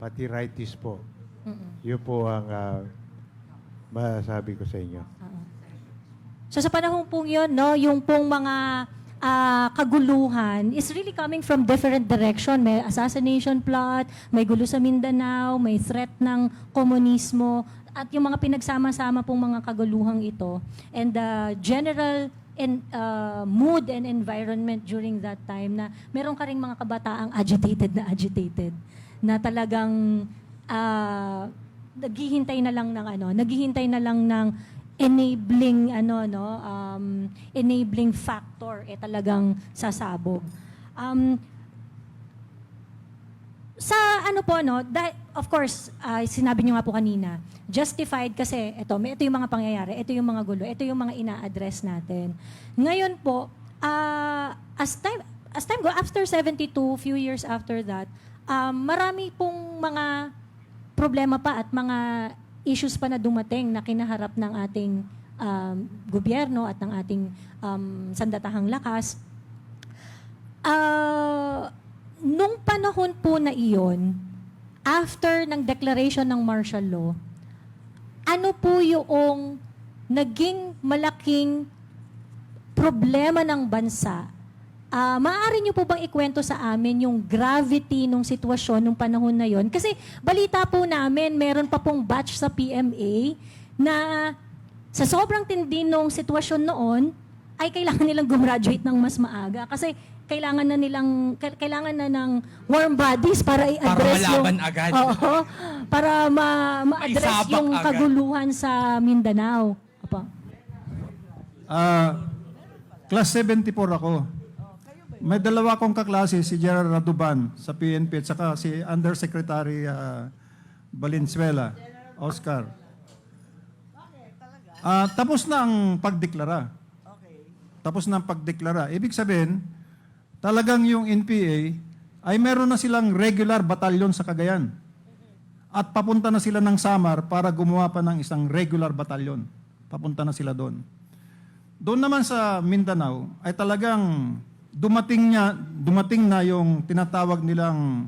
pati righties po. Yun po ang masasabi ko sa inyo. So sa panahon pong yun, no, yung pong mga kaguluhan is really coming from different direction. May assassination plot, may gulo sa Mindanao, may threat ng komunismo, at yung mga pinagsama-sama pong mga kaguluhang ito. And the general mood and environment during that time na meron ka ring mga kabataang agitated na talagang naghihintay na lang ng enabling enabling factor talagang sasabog. Sa of course, sinabi niyo nga po kanina, justified kasi ito yung mga pangyayari, ito yung mga gulo, ito yung mga ina-address natin. Ngayon po, as time go after 72, few years after that, marami pong mga problema pa at mga issues pa na dumating na kinaharap ng ating gobyerno at ng ating sandatahang lakas. Nung panahon po na iyon, after ng declaration ng martial law, ano po yung naging malaking problema ng bansa? Maaari niyo po bang ikwento sa amin yung gravity ng sitwasyon nung panahon na yon? Kasi balita po namin, meron pa pong batch sa PMA na sa sobrang tindi nung sitwasyon noon, ay kailangan nilang gumraduate ng mas maaga. Kasi kailangan na ng warm bodies para i-address para malaban agad. Oo, para ma-address yung agad. kaguluhan sa Mindanao. Apa? Class 74 ako. May dalawa akong kaklase, si Gerard Raduban sa PNP at saka si Undersecretary Valenzuela, Oscar. Tapos na ang pagdeklara. Tapos na ang pagdeklara. Ibig sabihin, talagang yung NPA ay meron na silang regular batalyon sa Cagayan. At papunta na sila ng Samar para gumawa pa ng isang regular batalyon. Papunta na sila doon. Doon naman sa Mindanao ay talagang dumating na yung tinatawag nilang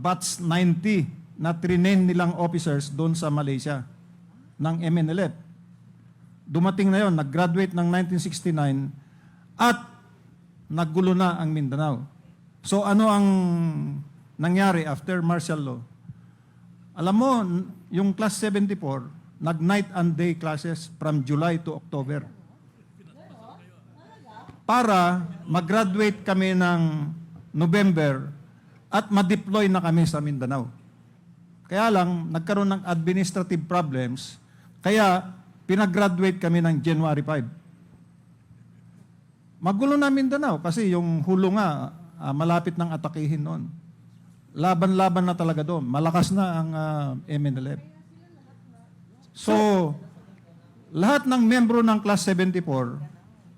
Batch 90 na trinain nilang officers doon sa Malaysia ng MNLF. Dumating na yon, nag-graduate ng 1969 at naggulo na ang Mindanao. So ano ang nangyari after martial law? Alam mo, yung class 74, nag-night and day classes from July to October. Para mag-graduate kami ng November at ma-deploy na kami sa Mindanao. Kaya lang, nagkaroon ng administrative problems, kaya pinag-graduate kami ng January 5. Magulo na Mindanao kasi yung hulo nga, malapit ng atakihin noon. Laban-laban na talaga doon. Malakas na ang MNLF. So, lahat ng membro ng Class 74,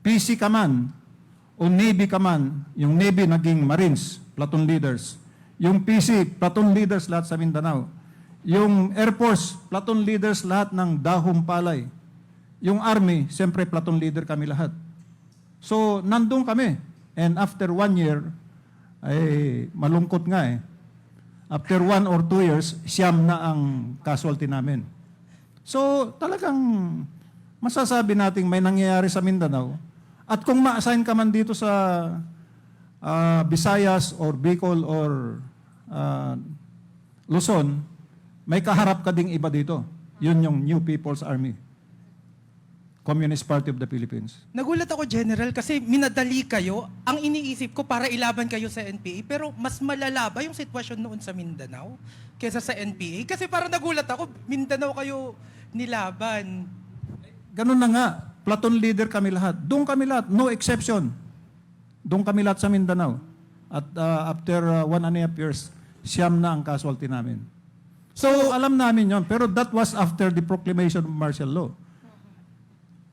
PC ka man, o Navy ka man, yung Navy naging Marines, platoon leaders. Yung PC, platoon leaders lahat sa Mindanao. Yung Air Force, platoon leaders lahat ng dahong palay. Yung Army, siyempre platoon leader kami lahat. So, nandun kami. And after 1 year, ay malungkot nga eh. After 1 or 2 years, siyam na ang casualty namin. So, talagang masasabi nating may nangyayari sa Mindanao. At kung ma-assign ka man dito sa Visayas or Bicol or Luzon, may kaharap ka ding iba dito. Yun yung New People's Army. Communist Party of the Philippines. Nagulat ako, General, kasi minadali kayo. Ang iniisip ko para ilaban kayo sa NPA, pero mas malala ba yung sitwasyon noon sa Mindanao kaysa sa NPA? Kasi parang nagulat ako, Mindanao kayo nilaban. Ganun na nga. Platoon leader kami lahat. Doon kami lahat. No exception. Doon kami lahat sa Mindanao. At after 1.5 years, siyam na ang casualty namin. So, alam namin yon. Pero that was after the proclamation of martial law.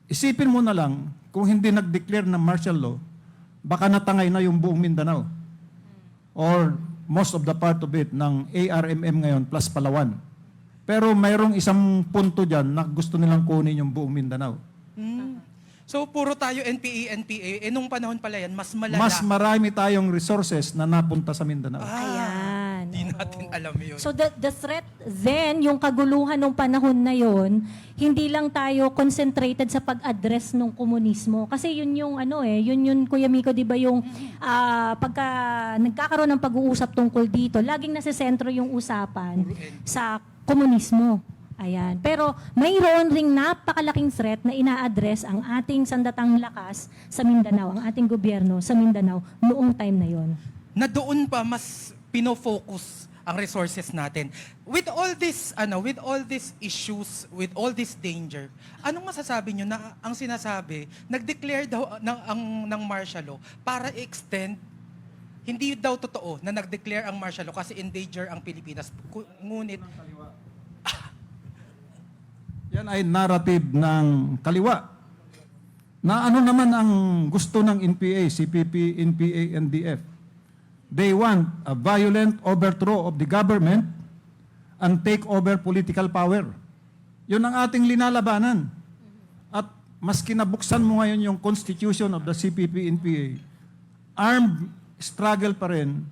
Isipin mo na lang, kung hindi nag-declare ng martial law, baka natangay na yung buong Mindanao. Or most of the part of it ng ARMM ngayon plus Palawan. Pero mayroong isang punto dyan na gusto nilang kunin yung buong Mindanao. So, puro tayo NPA. Nung panahon pala yan, mas malala. Mas marami tayong resources na napunta sa Mindanao. Ayan. Di natin alam yun. So the threat then, yung kaguluhan ng panahon na yon, hindi lang tayo concentrated sa pag-address ng komunismo. Kasi yun yung yun Kuya Miko, di ba yung pagka nagkakaroon ng pag-uusap tungkol dito, laging nasa sentro yung usapan sa komunismo. Ayan. Pero mayroon ring napakalaking threat na ina-address ang ating sandatang lakas sa Mindanao, ang ating gobyerno sa Mindanao noong time na yon. Na doon pa mas pinofocus ang resources natin. With all this issues, with all this danger, anong masasabi nyo na ang sinasabi, nag-declare daw ng martial law para extend, hindi daw totoo na nag-declare ang martial law kasi endanger ang Pilipinas. Ngunit, Yan ay narrative ng kaliwa. Na ano naman ang gusto ng NPA, CPP, NPA, NDF? They want a violent overthrow of the government and take over political power. Yun ang ating linalabanan. At mas kinabuksan mo ngayon yung constitution of the CPP, NPA, armed struggle pa rin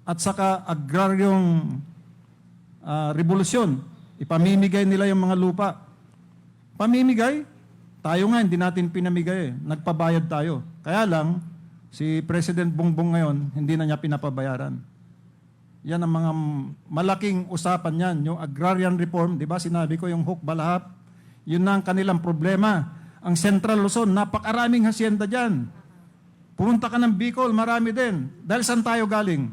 at saka agraryong revolusyon. Ipamimigay nila yung mga lupa. Pamimigay, tayo nga hindi natin pinamigay. Nagpabayad tayo. Kaya lang, si President Bongbong ngayon, hindi na niya pinapabayaran. Yan ang mga malaking usapan yan. Yung agrarian reform, di ba sinabi ko yung Hook Balahap, yun na ang kanilang problema. Ang Central Luzon, napakaraming hacienda dyan. Pumunta ka ng Bicol, marami din. Dahil saan tayo galing?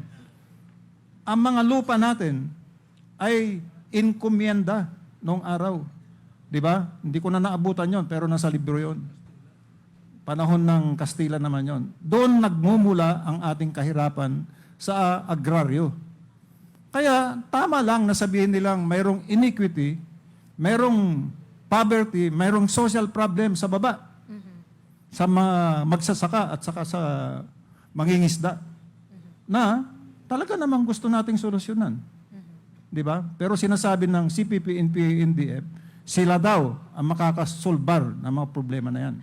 Ang mga lupa natin ay inkumyenda noong araw. Di ba? Hindi ko na naabutan yon, pero nasa libro yon. Panahon ng Kastila naman yon. Doon nagmumula ang ating kahirapan sa agraryo. Kaya tama lang na sabihin nilang mayroong iniquity, mayroong poverty, mayroong social problem sa baba. Sa magsasaka at saka sa mangingisda. Na talaga namang gusto nating solusyonan. Di ba? Pero sinasabi ng CPP, NPA, NDF, sila daw ang makakasolbar ng mga problema na yan.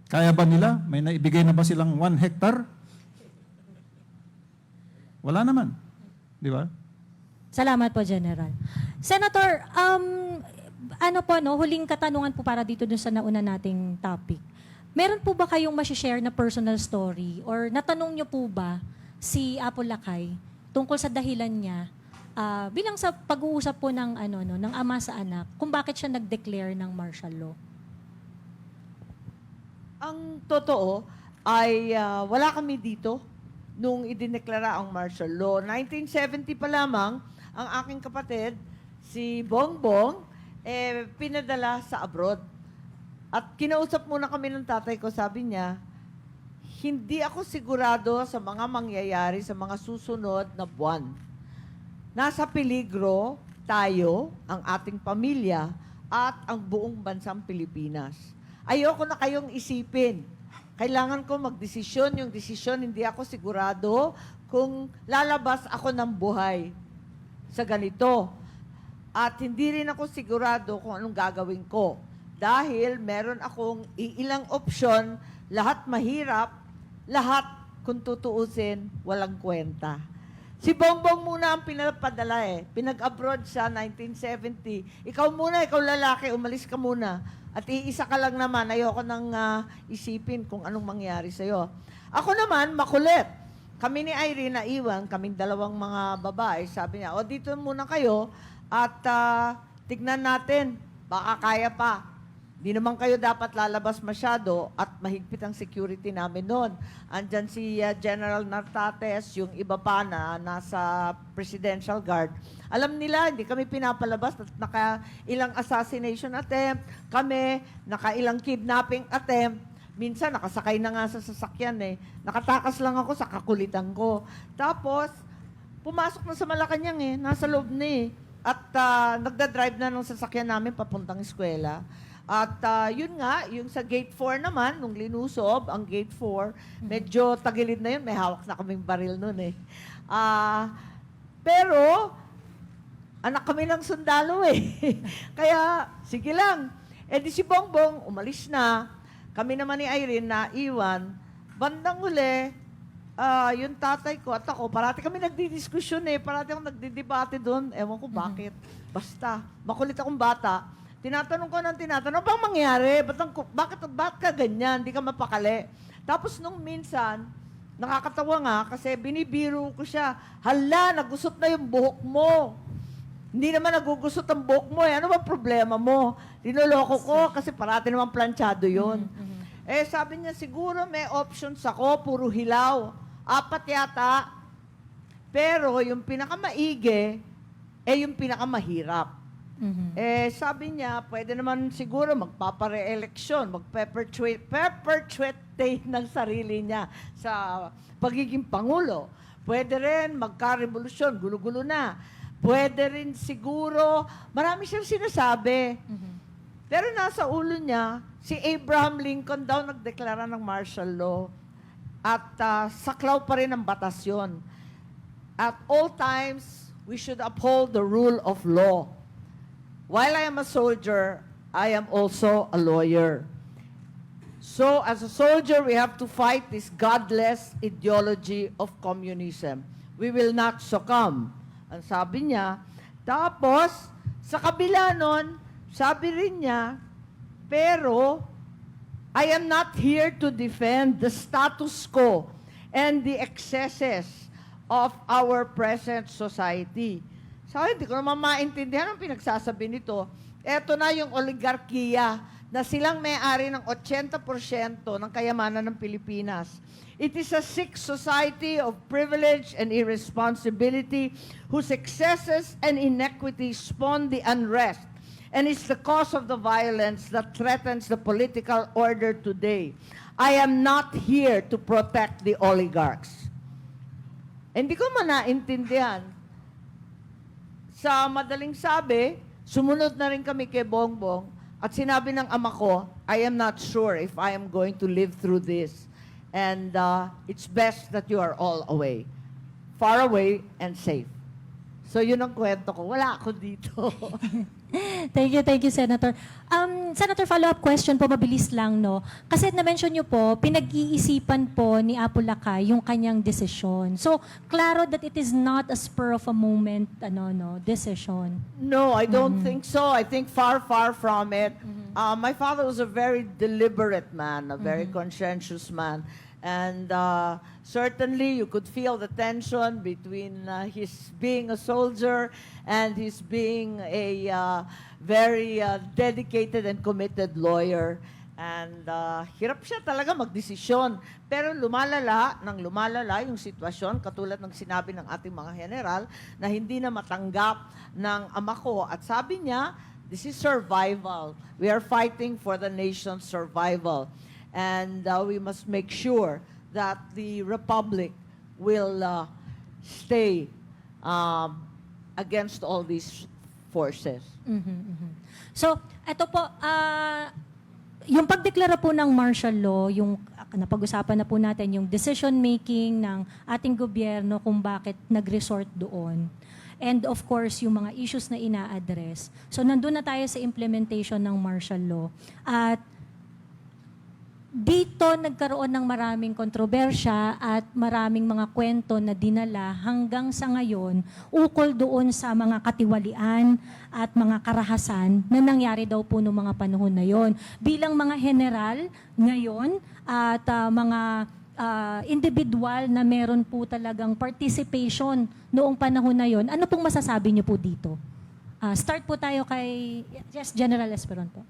Kaya ba nila? May naibigay na ba silang 1 hectare? Wala naman. Di ba? Salamat po, General. Senator, huling katanungan po para dito dun sa nauna nating topic. Meron po ba kayong masishare na personal story or natanong nyo po ba si Apo Lakay tungkol sa dahilan niya bilang sa pag-uusap po ng ama sa anak, kung bakit siya nag-declare ng martial law? Ang totoo ay wala kami dito nung idineklara ang martial law. 1970 pa lamang, ang aking kapatid, si Bongbong, pinadala sa abroad. At kinausap muna kami ng tatay ko, sabi niya, hindi ako sigurado sa mga mangyayari sa mga susunod na buwan. Nasa peligro tayo, ang ating pamilya, at ang buong bansang Pilipinas. Ayoko na kayong isipin. Kailangan ko magdesisyon. Yung desisyon, hindi ako sigurado kung lalabas ako ng buhay. sa ganito. At hindi rin ako sigurado kung anong gagawin ko. Dahil meron akong ilang opsyon, lahat mahirap, lahat kung tutuusin, walang kwenta. Si Bongbong muna ang pinapadala eh. Pinag-abroad siya 1970. Ikaw muna, ikaw lalaki, umalis ka muna. At iisa ka lang naman, ayoko nang isipin kung anong mangyari sa'yo. Ako naman, makulit. Kami ni Irene na iwan, kaming dalawang mga babae, sabi niya, o dito muna kayo at tignan natin, baka kaya pa. Di naman kayo dapat lalabas masyado at mahigpit ang security namin noon. Andyan si General Nartates, yung iba pa na nasa Presidential Guard. Alam nila, hindi kami pinapalabas at naka-ilang assassination attempt, kami, naka-ilang kidnapping attempt. Minsan, nakasakay na nga sa sasakyan eh. Nakatakas lang ako sa kakulitan ko. Tapos, pumasok na sa Malacanang eh, nasa loob na eh. At nagda-drive na ng sasakyan namin papuntang eskwela. At yun nga, yung sa Gate 4 naman, nung linusob, ang Gate 4, medyo tagilid na yun, may hawak na kaming baril nun eh. Pero, anak kami ng sundalo eh. Kaya, sige lang. Eh di si Bongbong, umalis na. Kami naman ni Irene na iwan. Bandang uli, yung tatay ko at ako, parati kami nagdidiskusyon eh. Parati akong nagdidebate doon. Ewan ko bakit. Basta, makulit akong bata. Tinatanong ko ng tinatanong, bang mangyari? Bakit ka ganyan? Hindi ka mapakali. Tapos nung minsan, nakakatawa nga kasi binibiro ko siya. Hala, nagusot na yung buhok mo. Hindi naman nagugusot ang buhok mo eh. Ano ba problema mo? Dinuloko ko kasi parati naman planchado yun. Eh sabi niya, siguro may options ako, puro hilaw. 4 yata. Pero yung pinakamaigi, yung pinakamahirap. Eh, sabi niya, pwede naman siguro magpapare-eleksyon, mag-perpetuate ng sarili niya sa pagiging Pangulo. Pwede rin magka-revolusyon, gulo-gulo na. Pwede rin siguro, marami siyang sinasabi. Pero nasa ulo niya, si Abraham Lincoln daw nagdeklara ng martial law at saklaw pa rin ang batas yun. At all times, we should uphold the rule of law. While I am a soldier, I am also a lawyer. So, as a soldier, we have to fight this godless ideology of communism. We will not succumb. Ang sabi niya. Tapos, sa kabila nun, sabi rin niya, pero, I am not here to defend the status quo and the excesses of our present society. So, hindi ko naman maintindihan ang pinagsasabi nito. Eto na yung oligarkiya na silang may-ari ng 80% ng kayamanan ng Pilipinas. It is a sick society of privilege and irresponsibility whose excesses and inequities spawn the unrest and is the cause of the violence that threatens the political order today. I am not here to protect the oligarchs. Hindi ko man naintindihan. Sa madaling sabi, sumunod na rin kami kay Bongbong at sinabi ng ama ko, I am not sure if I am going to live through this. And it's best that you are all away. Far away and safe. So yun ang kwento ko. Wala ako dito. Thank you, Senator. Senator, follow-up question po, mabilis lang, no? Kasi na-mention niyo po, pinag-iisipan po ni Apo Lakay yung kanyang desisyon. So, klaro that it is not a spur of a moment, decision. No, I don't think so. I think far, far from it. My father was a very deliberate man, a very conscientious man. And certainly, you could feel the tension between his being a soldier and his being a very dedicated and committed lawyer. And hirap siya talaga magdesisyon. Pero lumalala yung sitwasyon, katulad ng sinabi ng ating mga general, na hindi na matanggap ng ama ko. At sabi niya, this is survival. We are fighting for the nation's survival. And we must make sure that the Republic will stay against all these forces. So, eto po, yung pagdeklara po ng martial law, yung napag-usapan na po natin, yung decision-making ng ating gobyerno kung bakit nag-resort doon. and of course, yung mga issues na ina-address. So, nandun na tayo sa implementation ng martial law. At dito nagkaroon ng maraming kontrobersya at maraming mga kwento na dinala hanggang sa ngayon ukol doon sa mga katiwalian at mga karahasan na nangyari daw po noong mga panahon na yon. Bilang mga general ngayon at mga individual na meron po talagang participation noong panahon na yon, ano pong masasabi niyo po dito? Start po tayo kay General Esperon po.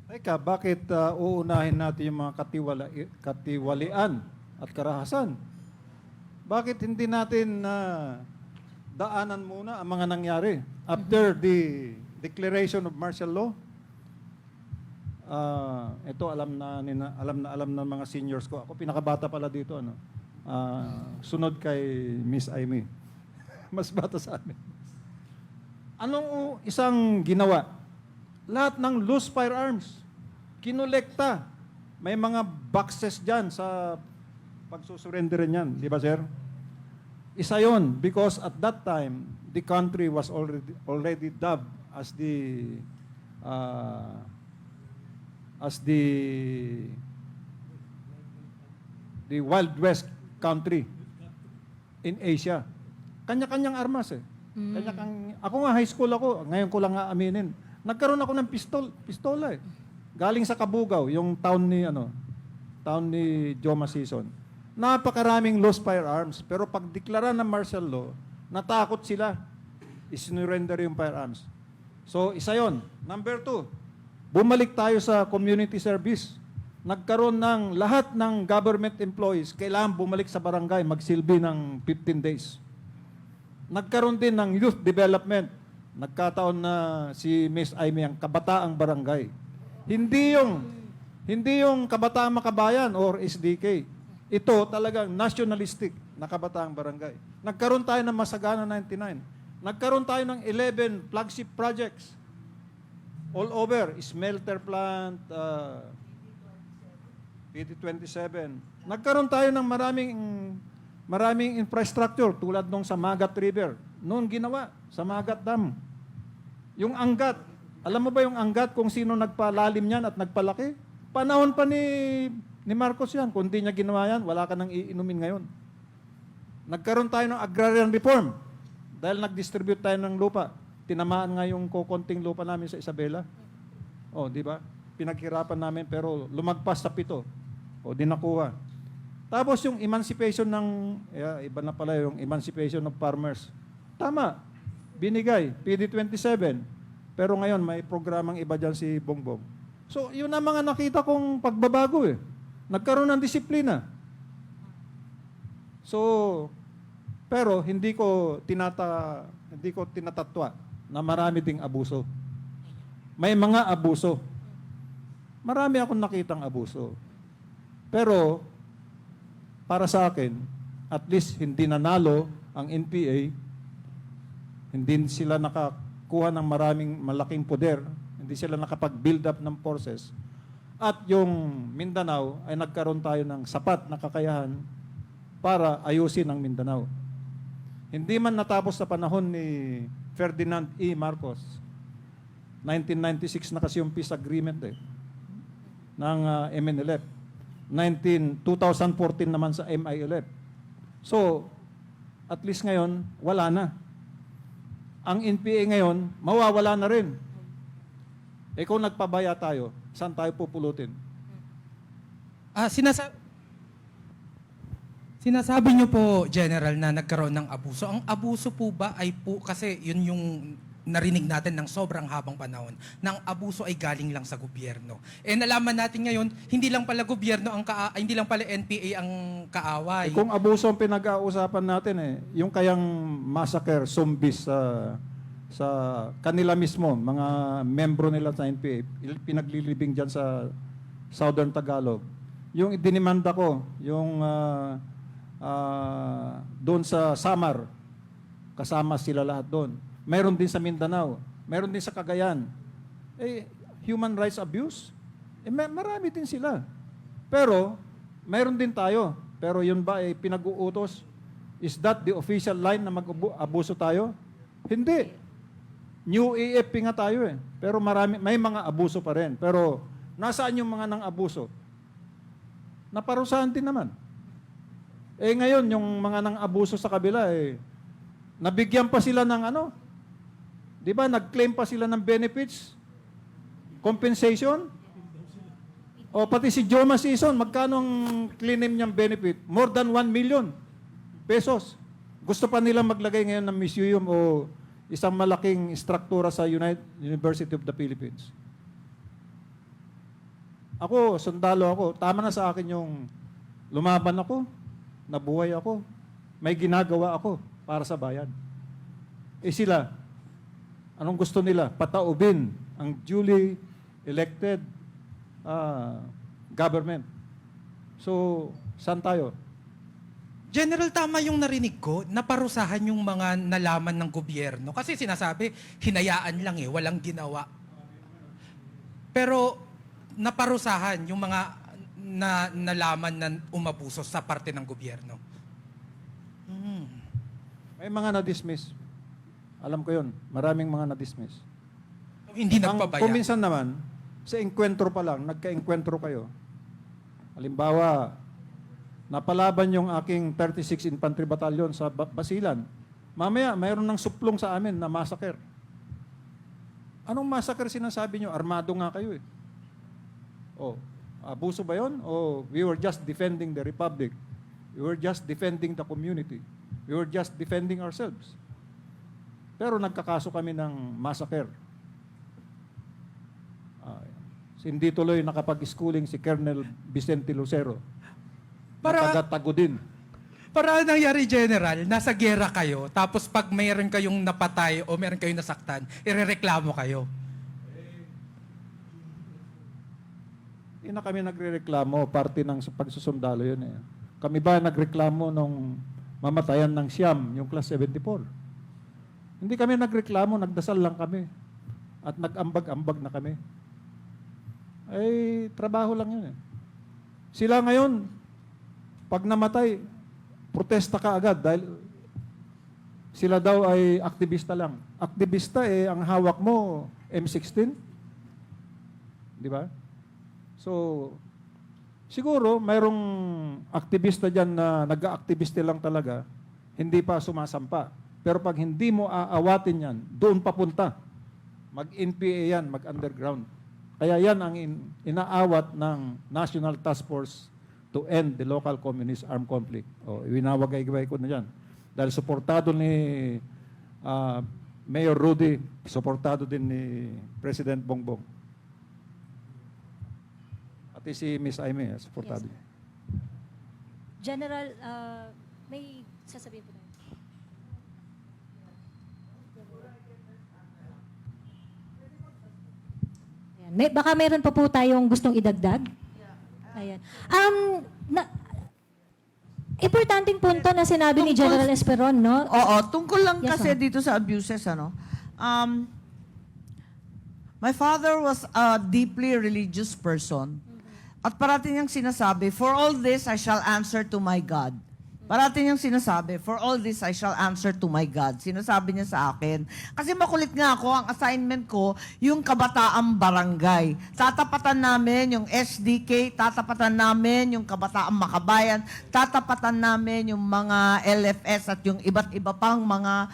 Teka, bakit uunahin natin yung mga katiwalian at karahasan? Bakit hindi natin daanan muna ang mga nangyari after the declaration of martial law? Ito alam na ng mga seniors ko. Ako pinakabata pala dito, ano. Sunod kay Miss Amy. Mas bata sa amin. Anong isang ginawa? Lahat ng loose firearms, kinolekta. May mga boxes dyan sa pagsusurrenderin yan. Di ba, sir? Isa yon because at that time, the country was already dubbed as the Wild West country in Asia. Kanya-kanyang armas eh. Ako nga, high school ako, ngayon ko lang nga aminin. Nagkaroon ako ng pistola eh. Galing sa Kabugao, yung town ni Joma Season. Napakaraming loose firearms. Pero pag deklara ng martial law, natakot sila. Isinurrender yung firearms. So, isa yon. Number 2, bumalik tayo sa community service. Nagkaroon ng lahat ng government employees, kailangan bumalik sa barangay, magsilbi ng 15 days. Nagkaroon din ng youth development. Nagkataon na si Miss Amy ang kabataang barangay. Hindi yung kabataang makabayan or SDK. Ito talagang nationalistic na kabataang barangay. Nagkaroon tayo ng Masagana 99. Nagkaroon tayo ng 11 flagship projects. All over, smelter plant, PD27. Nagkaroon tayo ng maraming infrastructure tulad nung sa Magat River. Noon ginawa sa Magat Dam. Yung Angat, alam mo ba yung Angat kung sino nagpalalim niyan at nagpalaki? Panahon pa ni Marcos yan. Kung di niya ginawa yan, wala ka nang iinumin ngayon. Nagkaroon tayo ng agrarian reform dahil nag-distribute tayo ng lupa. Tinamaan nga yung kukonting lupa namin sa Isabela. O, di ba? Pinaghirapan namin pero lumagpas sa 7. O, di nakuha. Tapos yung emancipation iba na pala yung emancipation of farmers. Tama, binigay, PD27. Pero ngayon, may programang iba dyan si Bongbong. So, yun ang mga nakita kong pagbabago eh. Nagkaroon ng disiplina. So, pero hindi ko tinatatwa na marami ding abuso. May mga abuso. Marami akong nakitang abuso. Pero, para sa akin, at least hindi nanalo ang NPA, hindi sila nakakuha ng malaking poder, hindi sila nakapag-build up ng forces, at yung Mindanao ay nagkaroon tayo ng sapat na kakayahan para ayusin ang Mindanao. Hindi man natapos sa panahon ni Ferdinand E. Marcos. 1996 na kasi yung peace agreement ng MNLF. 2014 naman sa MILF. So, at least ngayon, wala na. Ang NPA ngayon, mawawala na rin. Kung nagpabaya tayo, saan tayo pupulutin? Sinasabi niyo po, General, na nagkaroon ng abuso. Ang abuso po ba ay po, kasi yun yung narinig natin ng sobrang habang panahon, ng abuso ay galing lang sa gobyerno. Nalaman natin ngayon, hindi lang pala gobyerno hindi lang pala NPA ang kaaway. Kung abuso ang pinag-uusapan natin yung kayang massacre, zombies sa kanila mismo, mga membro nila sa NPA, pinaglilibing dyan sa Southern Tagalog. Yung dinimanda ko, yung doon sa Samar, kasama sila lahat doon. Meron din sa Mindanao, meron din sa Cagayan. Human rights abuse, marami din sila. Pero, meron din tayo. Pero yun ba ay pinag-uutos Is that the official line na mag-abuso tayo? Hindi. New AFP nga tayo eh. Pero may mga abuso pa rin. Pero nasaan yung mga nang abuso? Naparusahan din naman. Eh ngayon, yung mga nang abuso sa kabila eh, nabigyan pa sila ng ano? Di ba? Nag-claim pa sila ng benefits? Compensation? O pati si Joma Sison, magkano ang claim niyang benefit? More than 1 million pesos. Gusto pa nila maglagay ngayon ng museum o isang malaking struktura sa University of the Philippines. Ako, sundalo ako. Tama na sa akin yung lumaban ako, nabuhay ako, may ginagawa ako para sa bayan. Eh sila, anong gusto nila? Pataubin ang duly elected government. So, saan tayo? General, tama yung narinig ko, naparusahan yung mga nalaman ng gobyerno. Kasi sinasabi, hinayaan lang walang ginawa. Pero naparusahan yung mga nalaman na umabuso sa parte ng gobyerno. May mga na-dismiss. Alam ko yun. Maraming mga na-dismiss. Hindi nagpabaya. Kung minsan naman, sa enkwentro pa lang, nagka-enkwentro kayo. Halimbawa, napalaban yung aking 36 Infantry Battalion sa Basilan. Mamaya, mayroon ng suplong sa amin na massacre. Anong massacre sinasabi nyo? Armado nga kayo eh. Oh, abuso ba yun? O we were just defending the Republic. We were just defending the community. We were just defending ourselves. Pero nagkakaso kami ng massacre. Hindi tuloy nakapag-schooling si Colonel Vicente Lucero. Para Taga-tago din. Para nangyari, General, nasa gera kayo, tapos pag mayroon kayong napatay o mayroon kayong nasaktan, irereklamo kayo. Hindi na kami nagrereklamo, parte ng pagsusundalo yun eh. Kami ba nagreklamo nung mamatayan ng Siam, yung class 74? Hindi kami nagreklamo, nagdasal lang kami. At nag-ambag-ambag na kami. Ay, trabaho lang yun eh. Sila ngayon, pag namatay, protesta ka agad dahil sila daw ay aktivista lang. Aktivista eh, ang hawak mo, M16. Di ba? So, siguro, mayroong aktivista dyan na nag-aaktivista lang talaga, hindi pa sumasampa. Pero pag hindi mo aawatin yan, doon papunta. Mag-NPA yan, mag-underground. Kaya yan ang inaawat ng National Task Force to end the local communist armed conflict. O, winawagay-gaway ko na yan. Dahil suportado ni Mayor Rudy, suportado din ni President Bongbong. Pati si Miss Aimee, suportado. Yes. General, may sasabihin po tayo. Ayan. Baka meron pa po tayong gustong idagdag. Ayan. Importanteng punto na sinabi ni General Esperon, no? Oo, tungkol lang Yes, kasi ma'am. dito sa abuses, ano. My father was a deeply religious person. At parating niyang sinasabi, for all this, I shall answer to my God. Parating niyang sinasabi, for all this, I shall answer to my God. Sinasabi niya sa akin. Kasi makulit nga ako, ang assignment ko, yung kabataang barangay. Tatapatan namin yung SDK, tatapatan namin yung kabataang makabayan, tatapatan namin yung mga LFS at yung iba't iba pang mga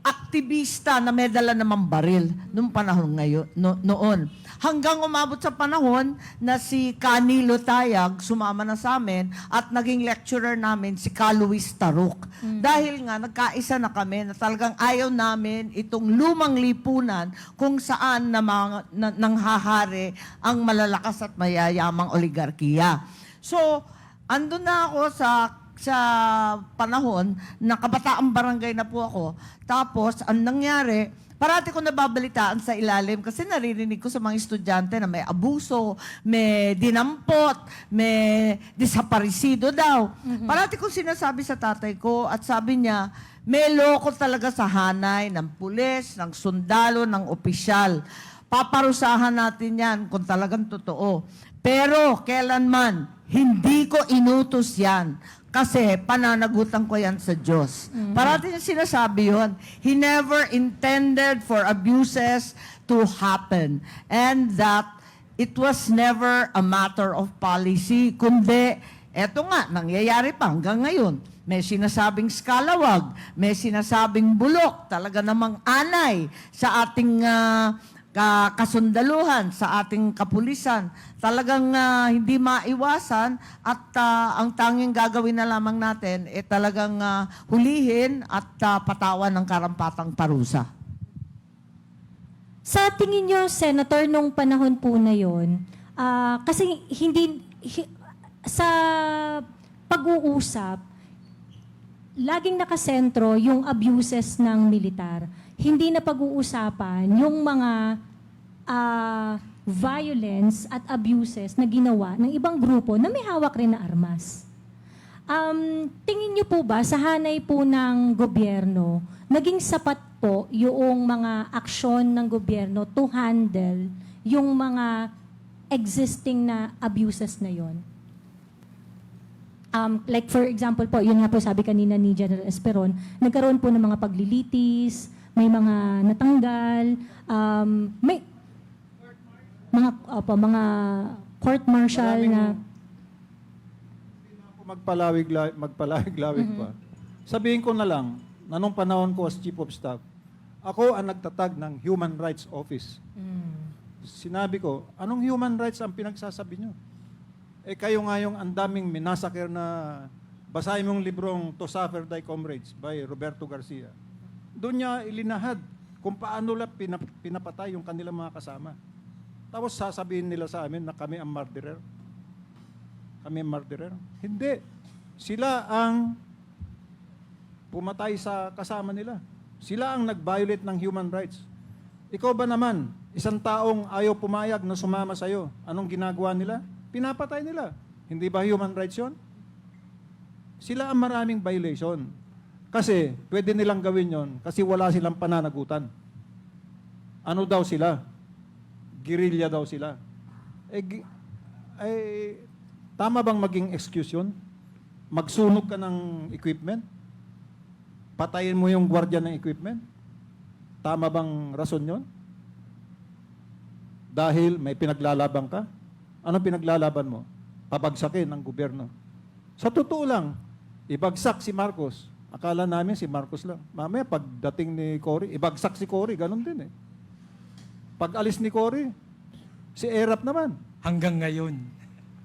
aktivista na may dala namang baril noong panahon ngayon, noon. Hanggang umabot sa panahon na si Canilo Tayag sumama na sa amin at naging lecturer namin si Ka Luis Taruk. Dahil nga nagkaisa na kami na talagang ayaw namin itong lumang lipunan kung saan nanghahari ang malalakas at mayayamang oligarkiya. So, andun na ako sa panahon na kabataang barangay na po ako. Tapos, ang nangyari, parati ko nababalitaan sa ilalim kasi naririnig ko sa mga estudyante na may abuso, may dinampot, may desaparecido daw. Parati ko sinasabi sa tatay ko at sabi niya, may loko talaga sa hanay ng pulis, ng sundalo, ng opisyal. Paparusahan natin yan kung talagang totoo. Pero kailanman, hindi ko inutos yan. Kasi pananagutan ko yan sa Diyos. Parating sinasabi yun. He never intended for abuses to happen. And that it was never a matter of policy, kundi, eto nga, nangyayari pa hanggang ngayon. May sinasabing skalawag, may sinasabing bulok, talaga namang anay sa ating kasundaluhan, sa ating kapulisan. Talagang hindi maiwasan at ang tanging gagawin na lamang natin talagang hulihin at patawan ng karampatang parusa. Sa tingin nyo, Senator, nung panahon po na yon, kasi sa pag-uusap, laging nakasentro yung abuses ng militar. Hindi na pag-uusapan yung mga violence at abuses na ginawa ng ibang grupo na may hawak rin na armas. Tingin niyo po ba sa hanay po ng gobyerno, naging sapat po yung mga aksyon ng gobyerno to handle yung mga existing na abuses na yon? Like for example po, yun nga po sabi kanina ni General Esperon, nagkaroon po ng mga paglilitis, may mga natanggal, may mga court martial na magpalawig-lawig pa. Sabihin ko na lang, na nung panahon ko as Chief of Staff, ako ang nagtatag ng Human Rights Office. Sinabi ko, anong human rights ang pinagsasabi nyo? Kayo nga yung ang daming minasakir na, basahin mong librong To Suffer Thy Comrades by Roberto Garcia. Doon niya ilinahad kung paano lang pinapatay yung kanilang mga kasama. Tapos sasabihin nila sa amin na kami ang murderer. Kami ang murderer. Hindi. Sila ang pumatay sa kasama nila. Sila ang nag-violate ng human rights. Ikaw ba naman, isang taong ayaw pumayag na sumama sa'yo, anong ginagawa nila? Pinapatay nila. Hindi ba human rights yun? Sila ang maraming violation. Kasi pwede nilang gawin yon kasi wala silang pananagutan. Ano daw sila? Guerrilla daw sila. Tama bang maging excuse yun? Magsunog ka ng equipment? Patayin mo yung gwardiya ng equipment? Tama bang rason yun? Dahil may pinaglalaban ka? Anong pinaglalaban mo? Pabagsakin ng gobyerno. Sa totoo lang, ibagsak si Marcos. Akala namin si Marcos lang. Mamaya pagdating ni Cory, ibagsak si Cory. Ganon din eh. Pag alis ni Cory, si Erap naman. Hanggang ngayon.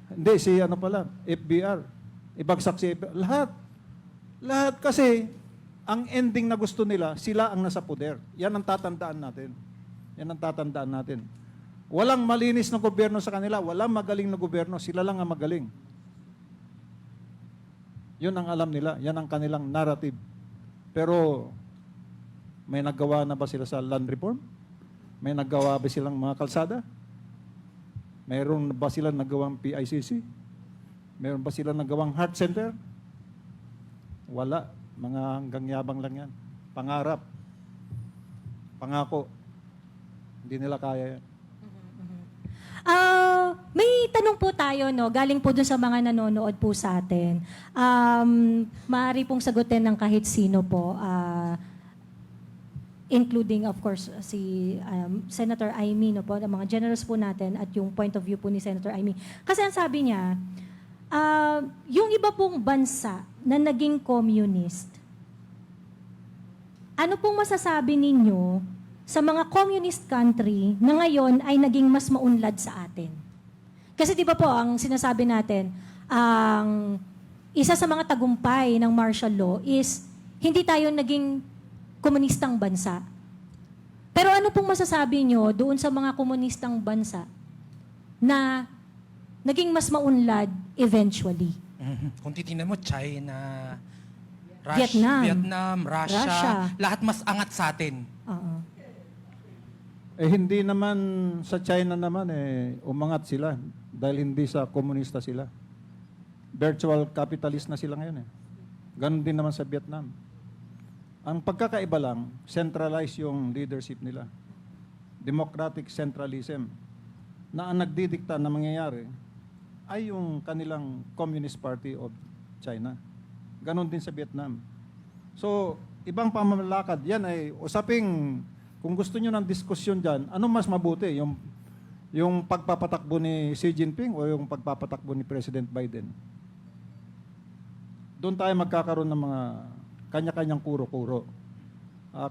Hindi, si ano pala, FBR. Ibagsak si FBR. Lahat. Lahat kasi, ang ending na gusto nila, sila ang nasa poder. Yan ang tatandaan natin. Yan ang tatandaan natin. Walang malinis na gobyerno sa kanila, walang magaling na gobyerno, sila lang ang magaling. Yun ang alam nila, yan ang kanilang narrative. Pero, may naggawa na ba sila sa land reform? May naggawa ba silang mga kalsada? Mayroon ba silang nagawang PICC? Mayroon ba silang nagawang heart center? Wala. Mga hanggang yabang lang yan. Pangarap. Pangako. Hindi nila kaya yan. May tanong po tayo, no? Galing po dun sa mga nanonood po sa atin. Maaari pong sagutin ng kahit sino po, including, of course, si Senator Amy, no po, ang mga generals po natin at yung point of view po ni Senator Amy. Kasi ang sabi niya, yung iba pong bansa na naging communist, ano pong masasabi ninyo sa mga communist country na ngayon ay naging mas maunlad sa atin? Kasi di ba po, ang sinasabi natin, ang isa sa mga tagumpay ng martial law is hindi tayo naging komunistang bansa. Pero ano pong masasabi nyo doon sa mga komunistang bansa na naging mas maunlad eventually? Kung titingnan mo, China, Vietnam, Russia, lahat mas angat sa atin. Oo. Hindi naman sa China naman umangat sila dahil hindi sa komunista sila. Virtual capitalist na sila ngayon Ganon din naman sa Vietnam. Ang pagkakaiba lang, centralized yung leadership nila. Democratic centralism. Na ang nagdidikta na mangyayari ay yung kanilang Communist Party of China. Ganon din sa Vietnam. So, ibang pamamalakad, yan ay usaping, kung gusto nyo ng diskusyon dyan, ano mas mabuti? Yung pagpapatakbo ni Xi Jinping o yung pagpapatakbo ni President Biden? Doon tayo magkakaroon ng mga kanya-kanyang kuro-kuro.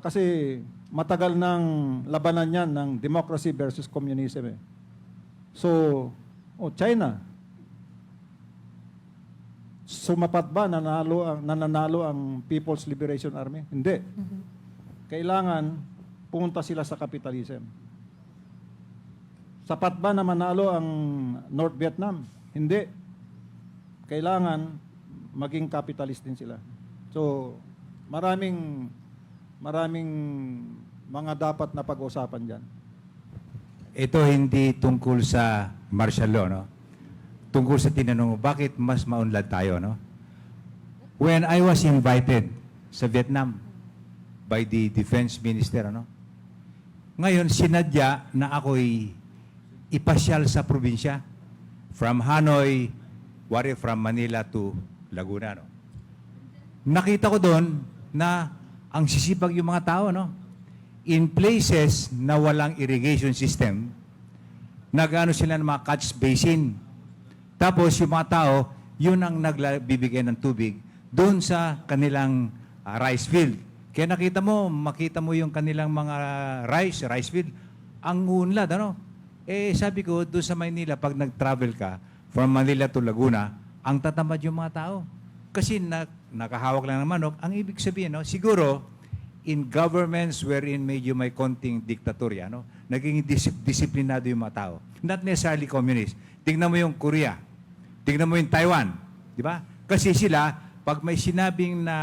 Kasi matagal nang labanan yan ng democracy versus communism. So, China, sumapat ba nananalo ang People's Liberation Army? Hindi. Kailangan pumunta sila sa capitalism. Sapat ba na manalo ang North Vietnam? Hindi. Kailangan maging capitalist din sila. So, maraming mga dapat na pag-usapan dyan. Ito hindi tungkol sa martial law, no? Tungkol sa tinanong mo, bakit mas maunlad tayo, no? When I was invited sa Vietnam by the defense minister, ano? Ngayon, sinadya na ako'y ipasyal sa probinsya from Hanoi, from Manila to Laguna, no? Nakita ko doon na ang sisipag yung mga tao, no? In places na walang irrigation system, nag-ano sila ng mga catch basin. Tapos yung mga tao, yun ang nagbibigay ng tubig doon sa kanilang rice field. Kaya makita mo yung kanilang mga rice field, ang unlad, ano? Sabi ko, doon sa Maynila, pag nag-travel ka from Manila to Laguna, ang tatamad yung mga tao. Kasi nakahawak lang ng manok, ang ibig sabihin, no? Siguro, in governments wherein medyo may konting diktatorya, no? Naging disiplinado yung mga tao. Not necessarily communist. Tingnan mo yung Korea. Tingnan mo yung Taiwan. Di ba? Kasi sila, pag may sinabing na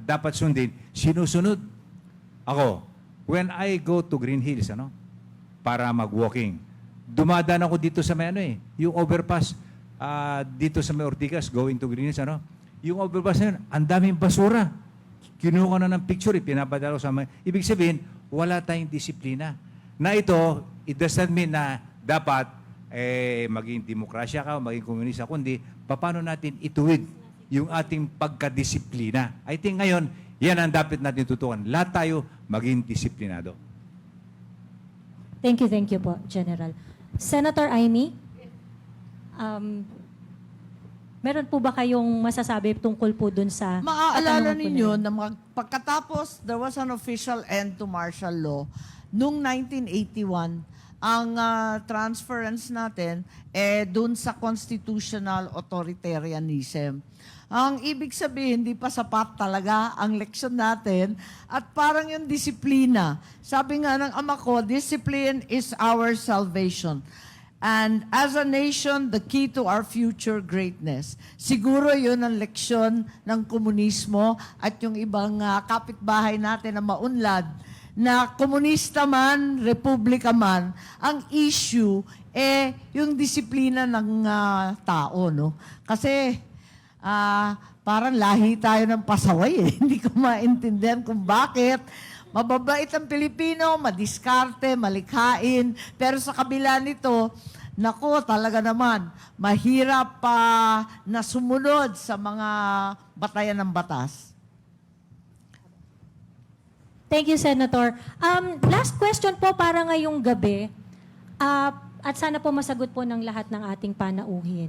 dapat sundin, sinusunod. Ako, when I go to Green Hills, ano? Para mag-walking, dumadaan ako dito sa may yung overpass dito sa may Ortigas, going to Green Hills, ano? Yung overpass na yun, ang daming basura. Kinuha na ng picture, pinapadala sa mga. Ibig sabihin, wala tayong disiplina. Na ito, it doesn't mean na dapat maging demokrasya ka o maging komunista, kundi paano natin ituwid yung ating pagkadisiplina. I think ngayon, yan ang dapat natin tutukan. Lahat tayo maging disiplinado. Thank you po, General. Senator Amy, meron po ba kayong masasabi tungkol po dun sa Maaalala katanungan po ninyo na yun? na pagkatapos there was an official end to martial law noong 1981, ang transference natin dun sa constitutional authoritarianism. Ang ibig sabihin, hindi pa sapat talaga ang leksyon natin at parang yung disiplina. Sabi nga ng ama ko, discipline is our salvation. And as a nation, the key to our future greatness. Siguro yun ang leksyon ng komunismo at yung ibang kapitbahay natin na maunlad na komunista man, republika man, ang issue yung disiplina ng tao, no? Kasi parang lahi tayo ng pasaway eh. Hindi ko maintindihan kung bakit. Mababait ang Pilipino, madiskarte, malikhain, pero sa kabila nito, nako, talaga naman, mahirap pa na sumunod sa mga batayan ng batas. Thank you, Senator. Last question po para ngayong gabi, at sana po masagot po ng lahat ng ating panauhin.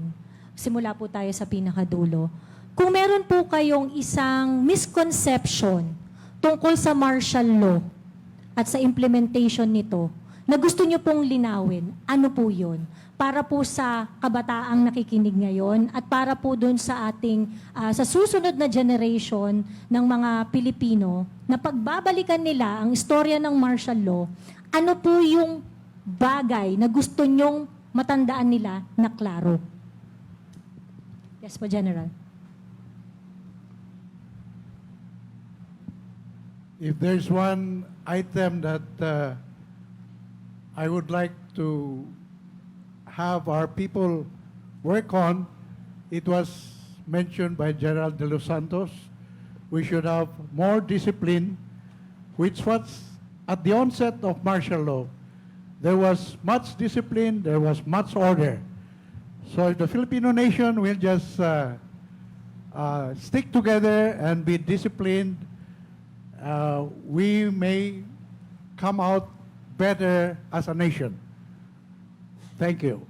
Simula po tayo sa pinakadulo. Kung meron po kayong isang misconception tungkol sa martial law at sa implementation nito na gusto nyo pong linawin, ano po yun? Para po sa kabataang nakikinig ngayon at para po dun sa ating, sa susunod na generation ng mga Pilipino na pagbabalikan nila ang istorya ng martial law, ano po yung bagay na gusto nyong matandaan nila na klaro? Yes po, General. If there's one item that I would like to have our people work on, it was mentioned by General De Los Santos. We should have more discipline, which was at the onset of martial law. There was much discipline, there was much order. So if the Filipino nation will just stick together and be disciplined, we may come out better as a nation. Thank you.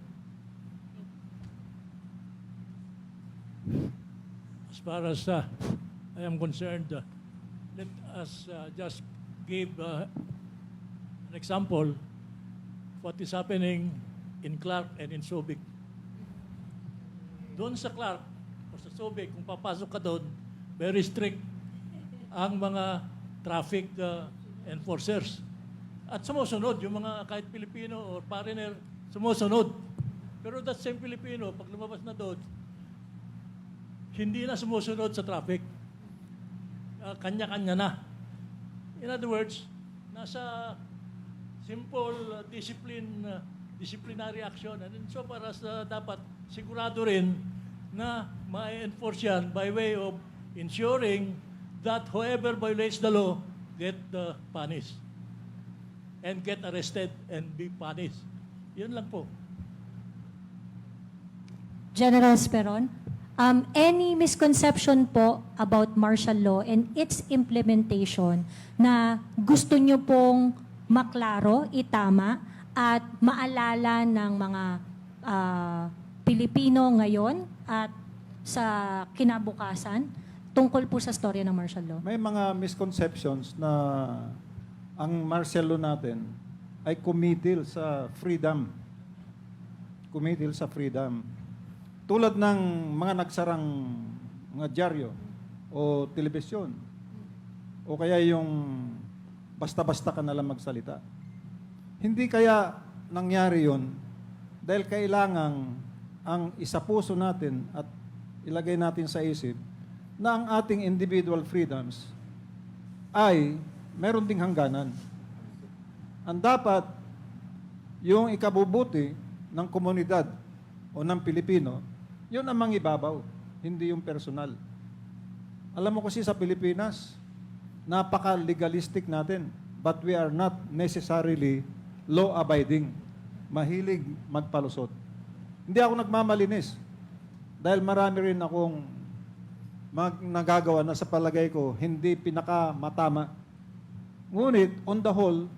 As far as I am concerned, let us just give an example of what is happening in Clark and in Subic. Doon sa Clark o sa Subic, kung papasok ka doon, very strict ang mga traffic enforcers. At sumusunod, yung mga kahit Pilipino or foreigner, sumusunod. Pero that same Filipino, pag lumabas na doon, hindi na sumusunod sa traffic. Kanya-kanya na. In other words, nasa simple disciplinary action. And so para sa dapat sigurado rin na ma-enforce yan by way of ensuring that whoever violates the law get punished and get arrested and be punished. Yun lang po. General Speron, any misconception po about martial law and its implementation na gusto nyo pong maklaro, itama, at maalala ng mga Pilipino ngayon at sa kinabukasan tungkol po sa storya ng martial law? May mga misconceptions na ang martial law natin ay kumitil sa freedom. Kumitil sa freedom. Tulad ng mga nagsarang mga dyaryo o telebisyon o kaya yung basta-basta ka na lang magsalita. Hindi kaya nangyari yon dahil kailangang ang isapuso natin at ilagay natin sa isip na ang ating individual freedoms ay meron ding hangganan. Ang dapat yung ikabubuti ng komunidad o ng Pilipino, yun ang mangibabaw, hindi yung personal. Alam mo kasi sa Pilipinas, napaka-legalistic natin, but we are not necessarily law-abiding. Mahilig magpalusot. Hindi ako nagmamalinis dahil marami rin akong nagagawa na sa palagay ko hindi pinakamatama. Ngunit, on the whole,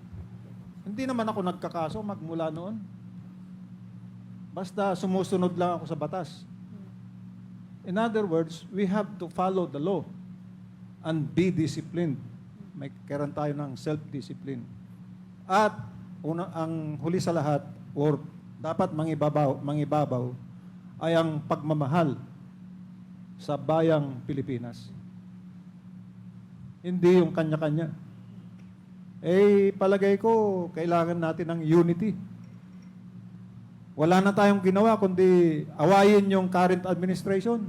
hindi naman ako nagkakaso magmula noon. Basta sumusunod lang ako sa batas. In other words, we have to follow the law and be disciplined. May karan tayo ng self-discipline. At ang huli sa lahat, or dapat mangibabaw, ay ang pagmamahal sa bayang Pilipinas. Hindi yung kanya-kanya. Palagay ko, kailangan natin ng unity. Wala na tayong ginawa kundi awayin yung current administration.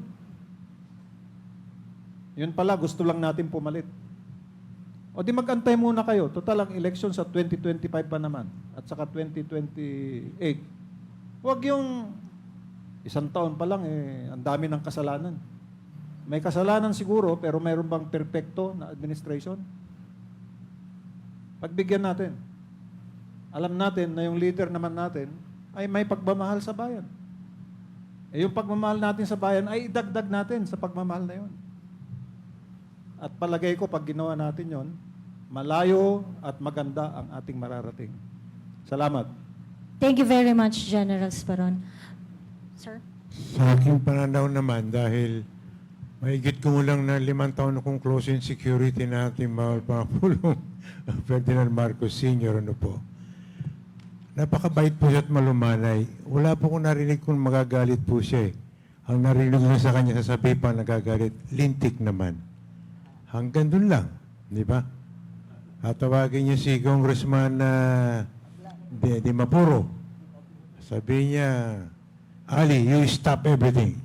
Yun pala, gusto lang natin pumalit. O di magantay muna kayo. Total ang election sa 2025 pa naman. At saka 2028. Huwag yung isang taon pa lang, ang dami ng kasalanan. May kasalanan siguro, pero mayroon bang perfecto na administration? Pagbigyan natin. Alam natin na yung leader naman natin ay may pagmamahal sa bayan. Yung pagmamahal natin sa bayan ay idagdag natin sa pagmamahal na yun. At palagay ko, pag ginawa natin yon, malayo at maganda ang ating mararating. Salamat. Thank you very much, General Speron. Sir? Sa aking pananaw naman, dahil mahigit kumulang na 5 taon akong close-in security na ating mga Pangulong Ferdinand Marcos Sr. Ano po. Napakabait po siya at malumanay. Wala po kong narinig kung magagalit po siya. Ang narinig na sa kanya, sasabi pa nagagalit, lintik naman. Hanggang dun lang, di ba? At tawagin niya si Congressman Di Mapuro. Sabi niya, Ali, you stop everything.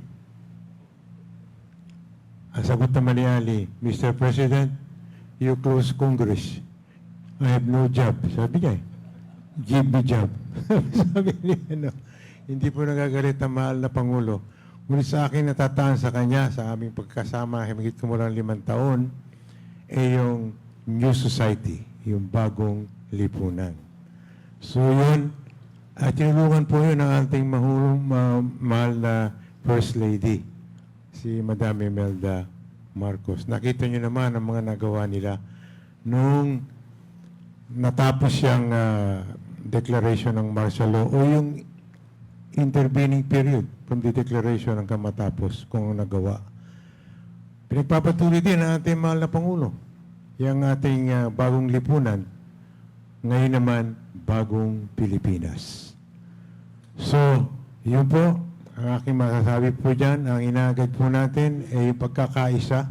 Ang sagot naman ni Ali, Mr. President, you close Congress. I have no job. Sabi niya, give me job. Sabi niya, hindi po nagagalit ang mahal na Pangulo. Ngunit sa akin natataan sa kanya, sa aming pagkasama, himigit kumulang 5 taon, yung New Society, yung bagong lipunan. So yun, tinulungan po yun ang ating mahal na First Lady. si Madam Imelda Marcos. Nakita niyo naman ang mga nagawa nila nung natapos yung declaration ng martial law o yung intervening period from the declaration hanggang matapos kung nagawa. Pinagpapatuloy din ang ating mahal na Pangulo. Yung ating bagong lipunan, ngayon naman, bagong Pilipinas. So, yun po, ang aking masasabi po dyan, ang inaagad po natin ay yung pagkakaisa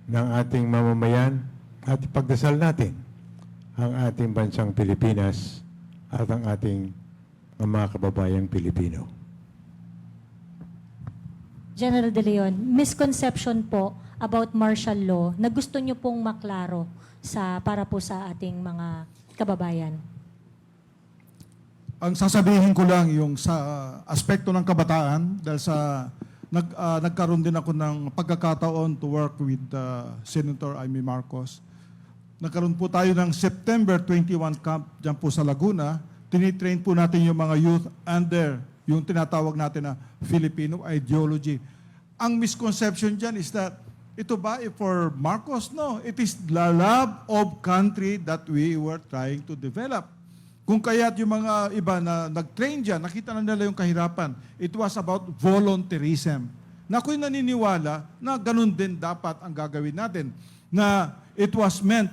ng ating mamamayan at ipagdasal natin ang ating bansang Pilipinas at ang ating mga kababayang Pilipino. General De Leon, misconception po about martial law na gusto nyo pong maklaro para po sa ating mga kababayan. Ang sasabihin ko lang yung sa aspekto ng kabataan dahil sa nagkaroon din ako ng pagkakataon to work with Senator Amy Marcos. Nagkaroon po tayo ng September 21 camp dyan po sa Laguna. Tinitrain po natin yung mga youth under yung tinatawag natin na Filipino ideology. Ang misconception dyan is that ito ba for Marcos? No, it is the love of country that we were trying to develop. Kung kaya't yung mga iba na nag-train dyan, nakita na nila yung kahirapan. It was about volunteerism. Na ako'y naniniwala na ganun din dapat ang gagawin natin. Na it was meant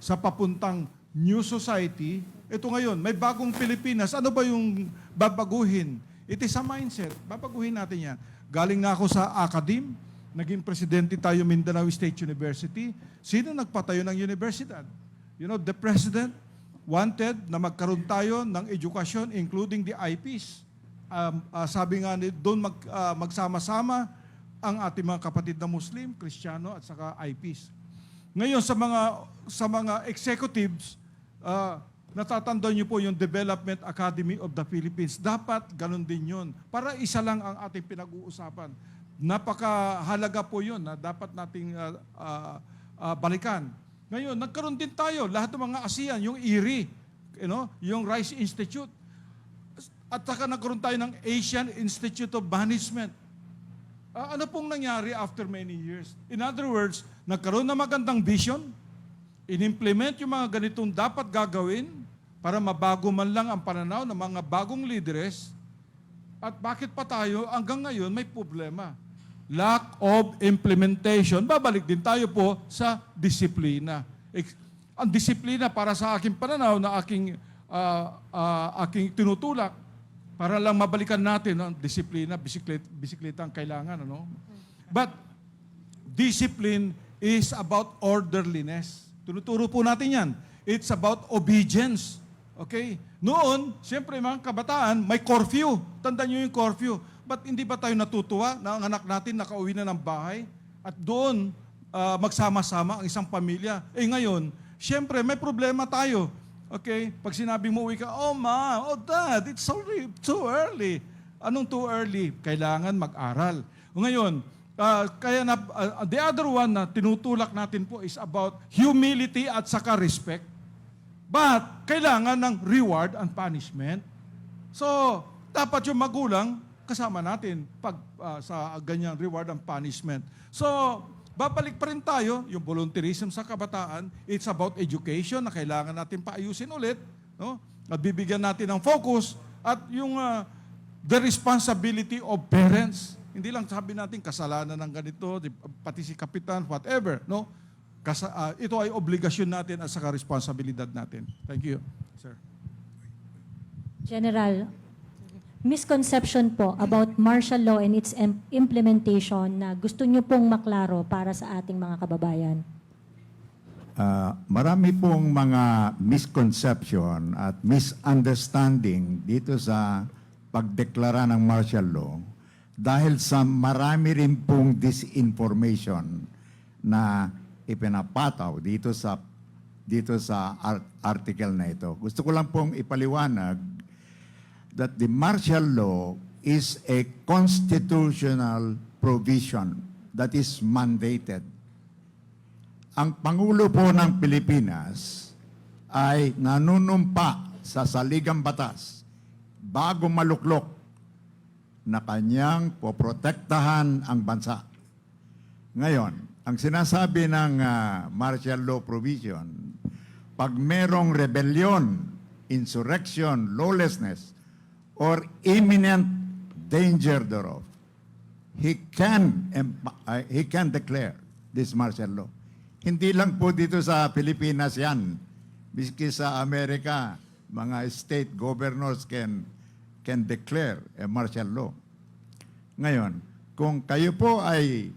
sa papuntang new society. Ito ngayon, may bagong Pilipinas. Ano ba yung babaguhin? It is a mindset. Babaguhin natin yan. Galing na ako sa academe. Naging presidente tayo Mindanao State University. Sino nagpatayo ng universidad? You know, the president wanted na magkaroon tayo ng edukasyon including the IPs. Sabi nga doon magsama-sama ang ating mga kapatid na Muslim, Kristiyano at saka IPs. Ngayon sa mga executives, natatandaan niyo po yung Development Academy of the Philippines. Dapat ganun din yun. Para isa lang ang ating pinag-uusapan. Napakahalaga po yun na dapat nating balikan. Ngayon, nagkaroon din tayo, lahat ng mga ASEAN, yung IRI, yung Rice Institute. At saka nagkaroon tayo ng Asian Institute of Management. Ano pong nangyari after many years? In other words, nagkaroon na magandang vision, in-implement yung mga ganitong dapat gagawin para mabago man lang ang pananaw ng mga bagong líderes. At bakit pa tayo hanggang ngayon may problema? Lack of implementation. Babalik din tayo po sa disiplina. Ang disiplina para sa aking pananaw na aking tinutulak para lang mabalikan natin ang disiplina, bisikleta ang kailangan. But discipline is about orderliness. Tinuturo po natin yan. It's about obedience. Okay? Noon, siyempre mga kabataan, may curfew. Tandaan nyo yung curfew. But hindi ba tayo natutuwa na ang anak natin nakauwi na ng bahay at doon magsama-sama ang isang pamilya? Ngayon, siyempre may problema tayo. Okay? Pag sinabing mo uwi ka, oh ma, oh dad, it's already too early. Anong too early? Kailangan mag-aral. Ngayon, the other one na tinutulak natin po is about humility at saka respect. But, kailangan ng reward and punishment. So, dapat yung magulang, kasama natin pag sa ganyang reward and punishment. So, babalik pa rin tayo, yung volunteerism sa kabataan, it's about education na kailangan natin paayusin ulit, at bibigyan natin ng focus, at yung the responsibility of parents. Hindi lang sabi natin kasalanan ng ganito, pati si kapitan, whatever, ito ay obligasyon natin at saka responsibilidad natin. Thank you, sir. General, misconception po about martial law and its implementation na gusto nyo pong maklaro para sa ating mga kababayan. Marami pong mga misconception at misunderstanding dito sa pagdeklara ng martial law dahil sa marami rin pong disinformation na ipinapataw dito sa article na ito. Gusto ko lang pong ipaliwanag that the martial law is a constitutional provision that is mandated. Ang Pangulo po ng Pilipinas ay nanunumpa sa saligang batas bago maluklok na kanyang poprotektahan ang bansa. Ngayon, ang sinasabi ng martial law provision, pag merong rebellion, insurrection, lawlessness, or imminent danger thereof, he can declare this martial law. Hindi lang po dito sa Pilipinas yan. Miski sa Amerika, mga state governors can declare a martial law. Ngayon, kung kayo po ay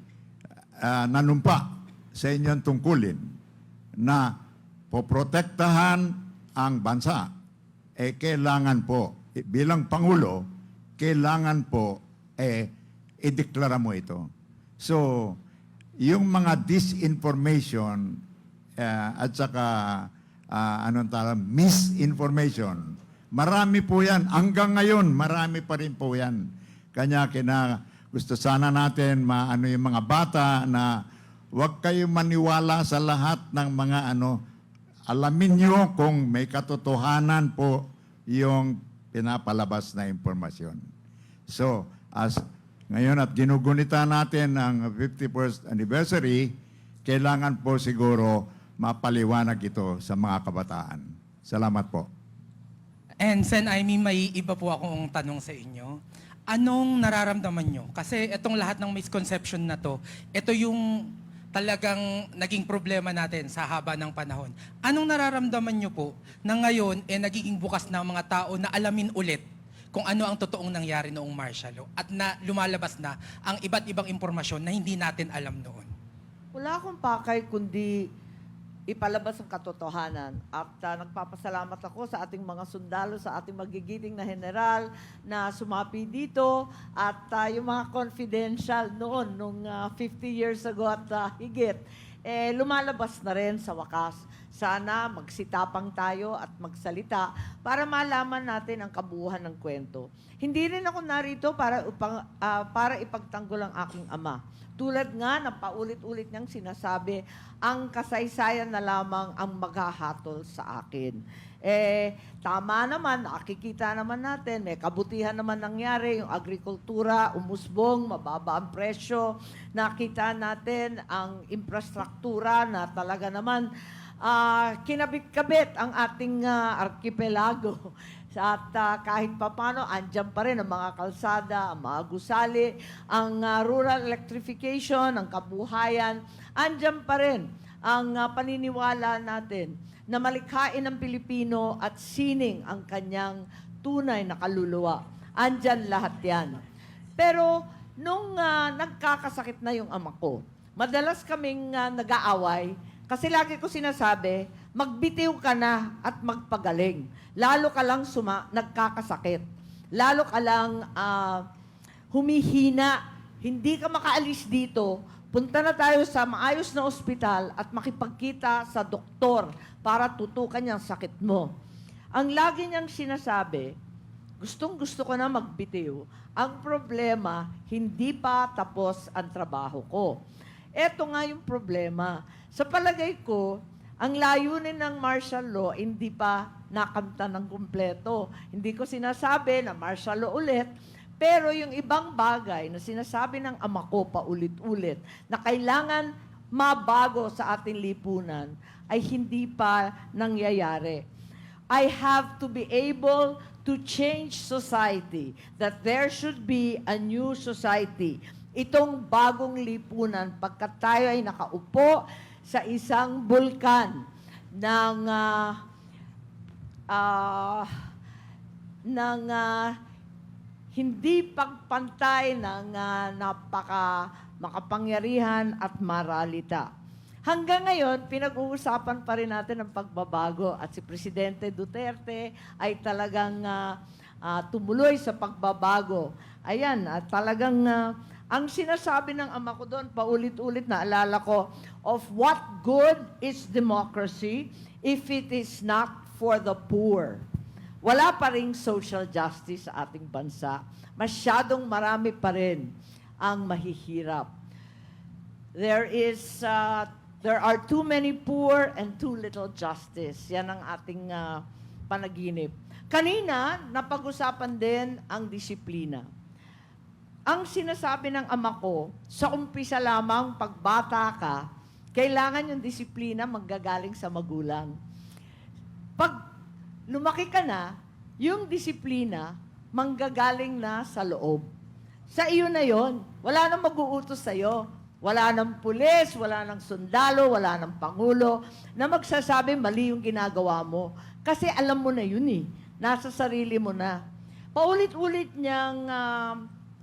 nanumpa sa inyong tungkulin na poprotektahan ang bansa, kailangan po, bilang Pangulo, kailangan po ideklara mo ito. So, yung mga disinformation at saka misinformation, marami po yan. Hanggang ngayon, marami pa rin po yan. Kanya gusto sana natin yung mga bata na huwag kayong maniwala sa lahat ng mga alamin nyo kung may katotohanan po yung pinapalabas na impormasyon. So, ngayon at ginugunita natin ang 51st anniversary, kailangan po siguro mapaliwanag ito sa mga kabataan. Salamat po. And Sen Aimee, may iba po akong tanong sa inyo. Anong nararamdaman nyo? Kasi itong lahat ng misconception na to, ito yung talagang naging problema natin sa haba ng panahon. Anong nararamdaman nyo po na ngayon nagiging bukas na ang mga tao na alamin ulit kung ano ang totoong nangyari noong martial law at na lumalabas na ang iba't ibang impormasyon na hindi natin alam noon? Wala akong pakay kundi ipalabas ang katotohanan. At nagpapasalamat ako sa ating mga sundalo, sa ating magigiting na general na sumapi dito at yung mga confidential noon, nung 50 years ago at higit, lumalabas na rin sa wakas. Sana magsitapang tayo at magsalita para malaman natin ang kabuuan ng kwento. Hindi rin ako narito para ipagtanggol ang aking ama. Tulad nga ng paulit-ulit niyang sinasabi, ang kasaysayan na lamang ang maghahatol sa akin. Tama naman, nakikita naman natin, may kabutihan naman nangyari, yung agrikultura, umusbong, mababa ang presyo. Nakita natin ang infrastruktura na talaga naman kinabit-kabit ang ating arkipelago. At kahit papano, andyan pa rin ang mga kalsada, ang mga gusali, ang rural electrification, ang kabuhayan, andyan pa rin ang paniniwala natin na malikhain ng Pilipino at sining ang kanyang tunay na kaluluwa. Andyan lahat yan. Pero nung nagkakasakit na yung ama ko, madalas kaming nag-aaway kasi lagi ko sinasabi, magbitiw ka na at magpagaling. Lalo ka lang nagkakasakit. Lalo ka lang humihina. Hindi ka makaalis dito. Punta na tayo sa maayos na ospital at makipagkita sa doktor para tutukan yung sakit mo. Ang lagi niyang sinasabi, gustong-gusto ko na magbitiw. Ang problema, hindi pa tapos ang trabaho ko. Eto nga yung problema. Sa palagay ko, ang layunin ng martial law hindi pa nakamta ng kumpleto. Hindi ko sinasabi na martial law ulit, pero yung ibang bagay na sinasabi ng ama ko paulit-ulit na kailangan mabago sa ating lipunan ay hindi pa nangyayari. I have to be able to change society, that there should be a new society. Itong bagong lipunan, pagkat tayo ay nakaupo sa isang bulkan ng hindi pagpantay ng makapangyarihan at maralita. Hanggang ngayon, pinag-uusapan pa rin natin ang pagbabago at si Presidente Duterte ay talagang tumuloy sa pagbabago. Ayan, at talagang ang sinasabi ng ama ko doon, paulit-ulit na alala ko, of what good is democracy if it is not for the poor? Wala pa ring social justice sa ating bansa. Masyadong marami pa rin ang mahihirap. There are too many poor and too little justice. Yan ang ating panaginip. Kanina, napag-usapan din ang disiplina. ang sinasabi ng ama ko, sa umpisa lamang pagbata ka, kailangan yung disiplina manggagaling sa magulang. Pag lumaki ka na, yung disiplina manggagaling na sa loob. Sa iyo na yon. Wala nang mag-uutos sa iyo. Wala nang pulis, wala nang sundalo, wala nang pangulo na magsasabi mali yung ginagawa mo. Kasi alam mo na yun eh. Nasa sarili mo na. Paulit-ulit niyang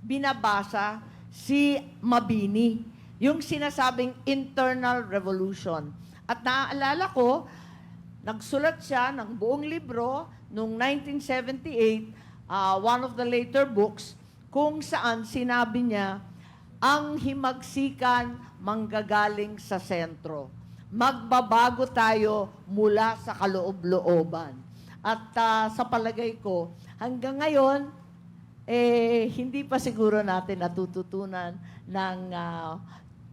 binabasa si Mabini, yung sinasabing internal revolution. At naaalala ko, nagsulat siya ng buong libro noong 1978, one of the later books, kung saan sinabi niya, ang himagsikan manggagaling sa sentro. Magbabago tayo mula sa kaloob-looban. At sa palagay ko, hanggang ngayon, hindi pa siguro natin natututunan ng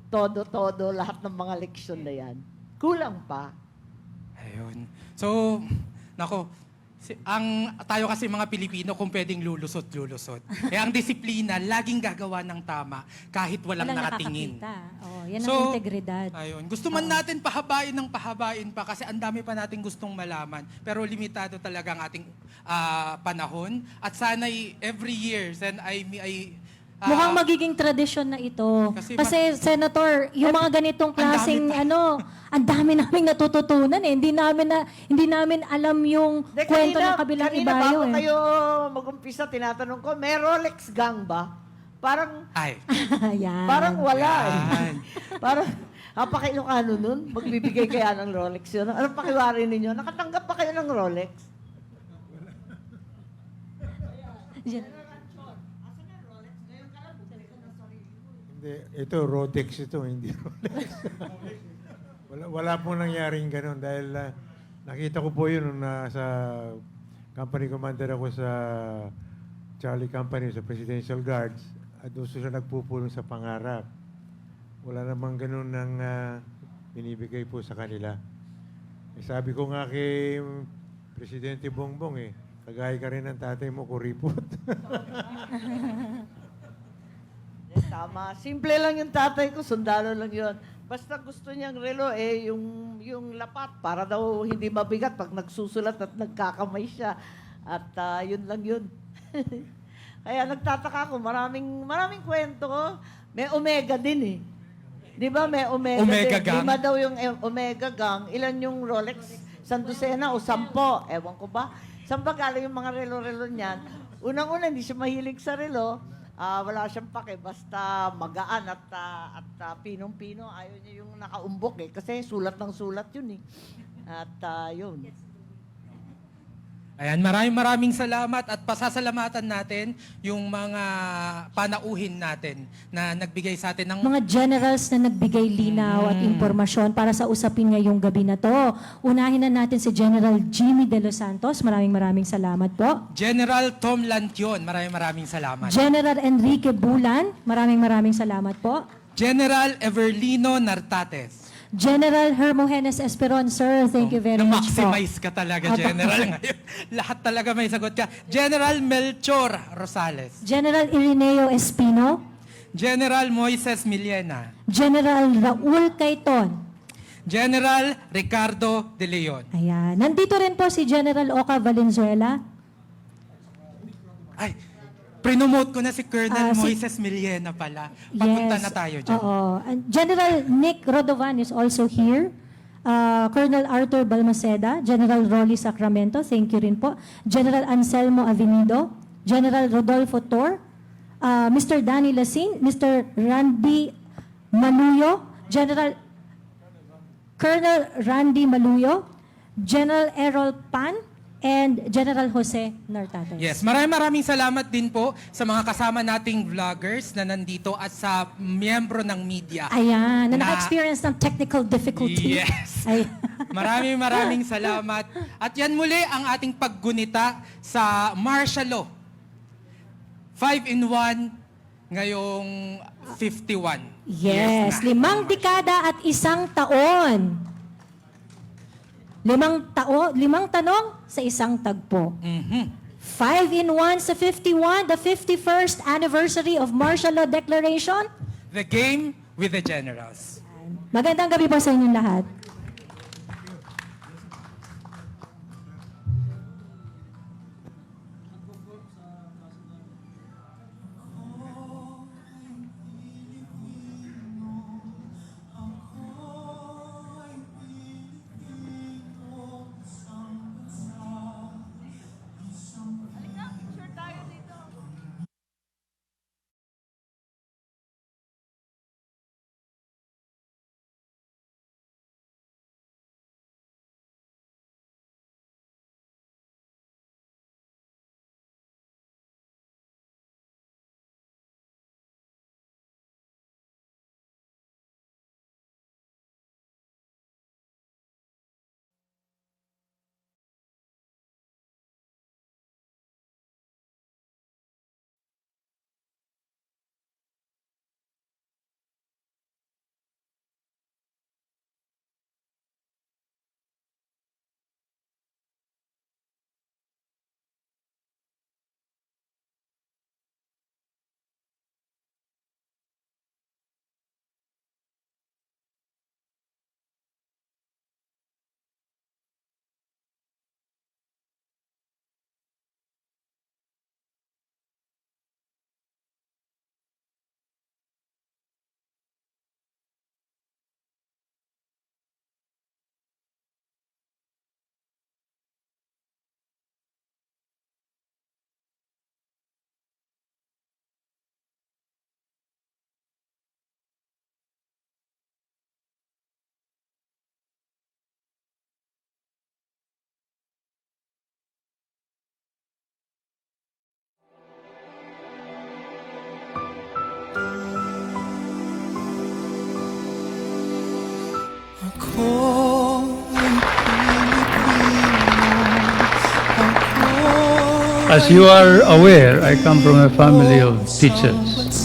todo-todo lahat ng mga leksyon na yan. Kulang pa. Ayun. So, nako, tayo kasi mga Pilipino kung pwedeng lulusot-lulusot. Kaya ang disiplina, laging gagawa ng tama kahit walang nakatingin. nakakakita. Oh, yan ang integridad. Ayun. Gusto man natin pahabain ng pahabain pa kasi ang dami pa nating gustong malaman. Pero limitado talaga ang ating panahon. At sana'y every year, Mukhang magiging tradisyon na ito. Kasi Senator, yung mga ganitong klaseng ang dami naming natututunan eh. Hindi namin alam yung kwento ng kabilang kanina ibayo bago eh. kayo mag-umpisa, tinatanong ko, may Rolex gang ba? Parang, Yan. parang wala eh. Yan. Parang, Ilocano nun? Magbibigay kaya ng Rolex yun? Anong pakiwari ninyo? Nakatanggap pa kayo ng Rolex? Yan. Hindi, ito, Rotex ito, hindi Rolex. wala pong nangyaring ganun dahil nakita ko po yun nung nasa company commander ako sa Charlie Company, sa Presidential Guards, at doon siya nagpupulong sa pangarap. Wala namang ganun ng binibigay po sa kanila. Sabi ko nga kay Presidente Bongbong kagaya ka rin ng tatay mo, kuripot. Tama. Simple lang yung tatay ko, sundalo lang yun. Basta gusto niyang relo, yung lapat, para daw hindi mabigat pag nagsusulat at nagkakamay siya. At yun lang yun. Kaya nagtataka ako, maraming kwento ko. May Omega din eh. Di ba may Omega din? Gang? Lima daw yung Omega Gang. Ilan yung Rolex? Sandusena o 10? Ewan ko ba? Saan ba galing yung mga relo-relo niyan? Unang-una, hindi siya mahilig sa relo. Wala siyang pake, basta magaan at pinong-pino. Ayaw niya yung nakaumbok kasi sulat ng sulat yun eh. At yun. Ayan, maraming salamat at pasasalamatan natin yung mga panauhin natin na nagbigay sa atin ng Mga generals na nagbigay linaw at impormasyon para sa usapin ngayong gabi na to. Unahin na natin si General Jimmy De Los Santos. Maraming salamat po. General Tom Lantion. Maraming salamat. General Enrique Bulan. Maraming salamat po. General Everlino Nartates. General Hermogenes Esperon, sir. Thank you very much po. Na-maximize ka talaga, General, ngayon. Lahat talaga may sagot ka. General Melchor Rosales. General Irineo Espino. General Moises Millena. General Raul Caiton. General Ricardo De Leon. Ayan. Nandito rin po si General Oca Valenzuela. Ay, prinomote ko na si Colonel Si- Moises Millena pala. Papunta na tayo dyan. Oo. And General Nick Rodovan is also here. Colonel Arthur Balmaceda, General Rolly Sacramento, thank you rin po. General Anselmo Avenido, General Rodolfo Tor, Mr. Danny Lasing, Mr. Randy Maluyo, Colonel Randy Maluyo, General Errol Pan, and General Jose Nartates. Yes, maraming salamat din po sa mga kasama nating vloggers na nandito at sa miyembro ng media. Ayan, na naka-experience ng technical difficulty. Yes. Ay. Maraming salamat. At yan muli ang ating paggunita sa martial law. 5-in-1 ngayong 51. Yes, na. 5 dekada at 1 taon. 5 tanong sa 1 tagpo. 5-in-1 sa 51, the 51st anniversary of Martial Law Declaration. The game with the generals. Magandang gabi po sa inyong lahat. As you are aware, I come from a family of teachers.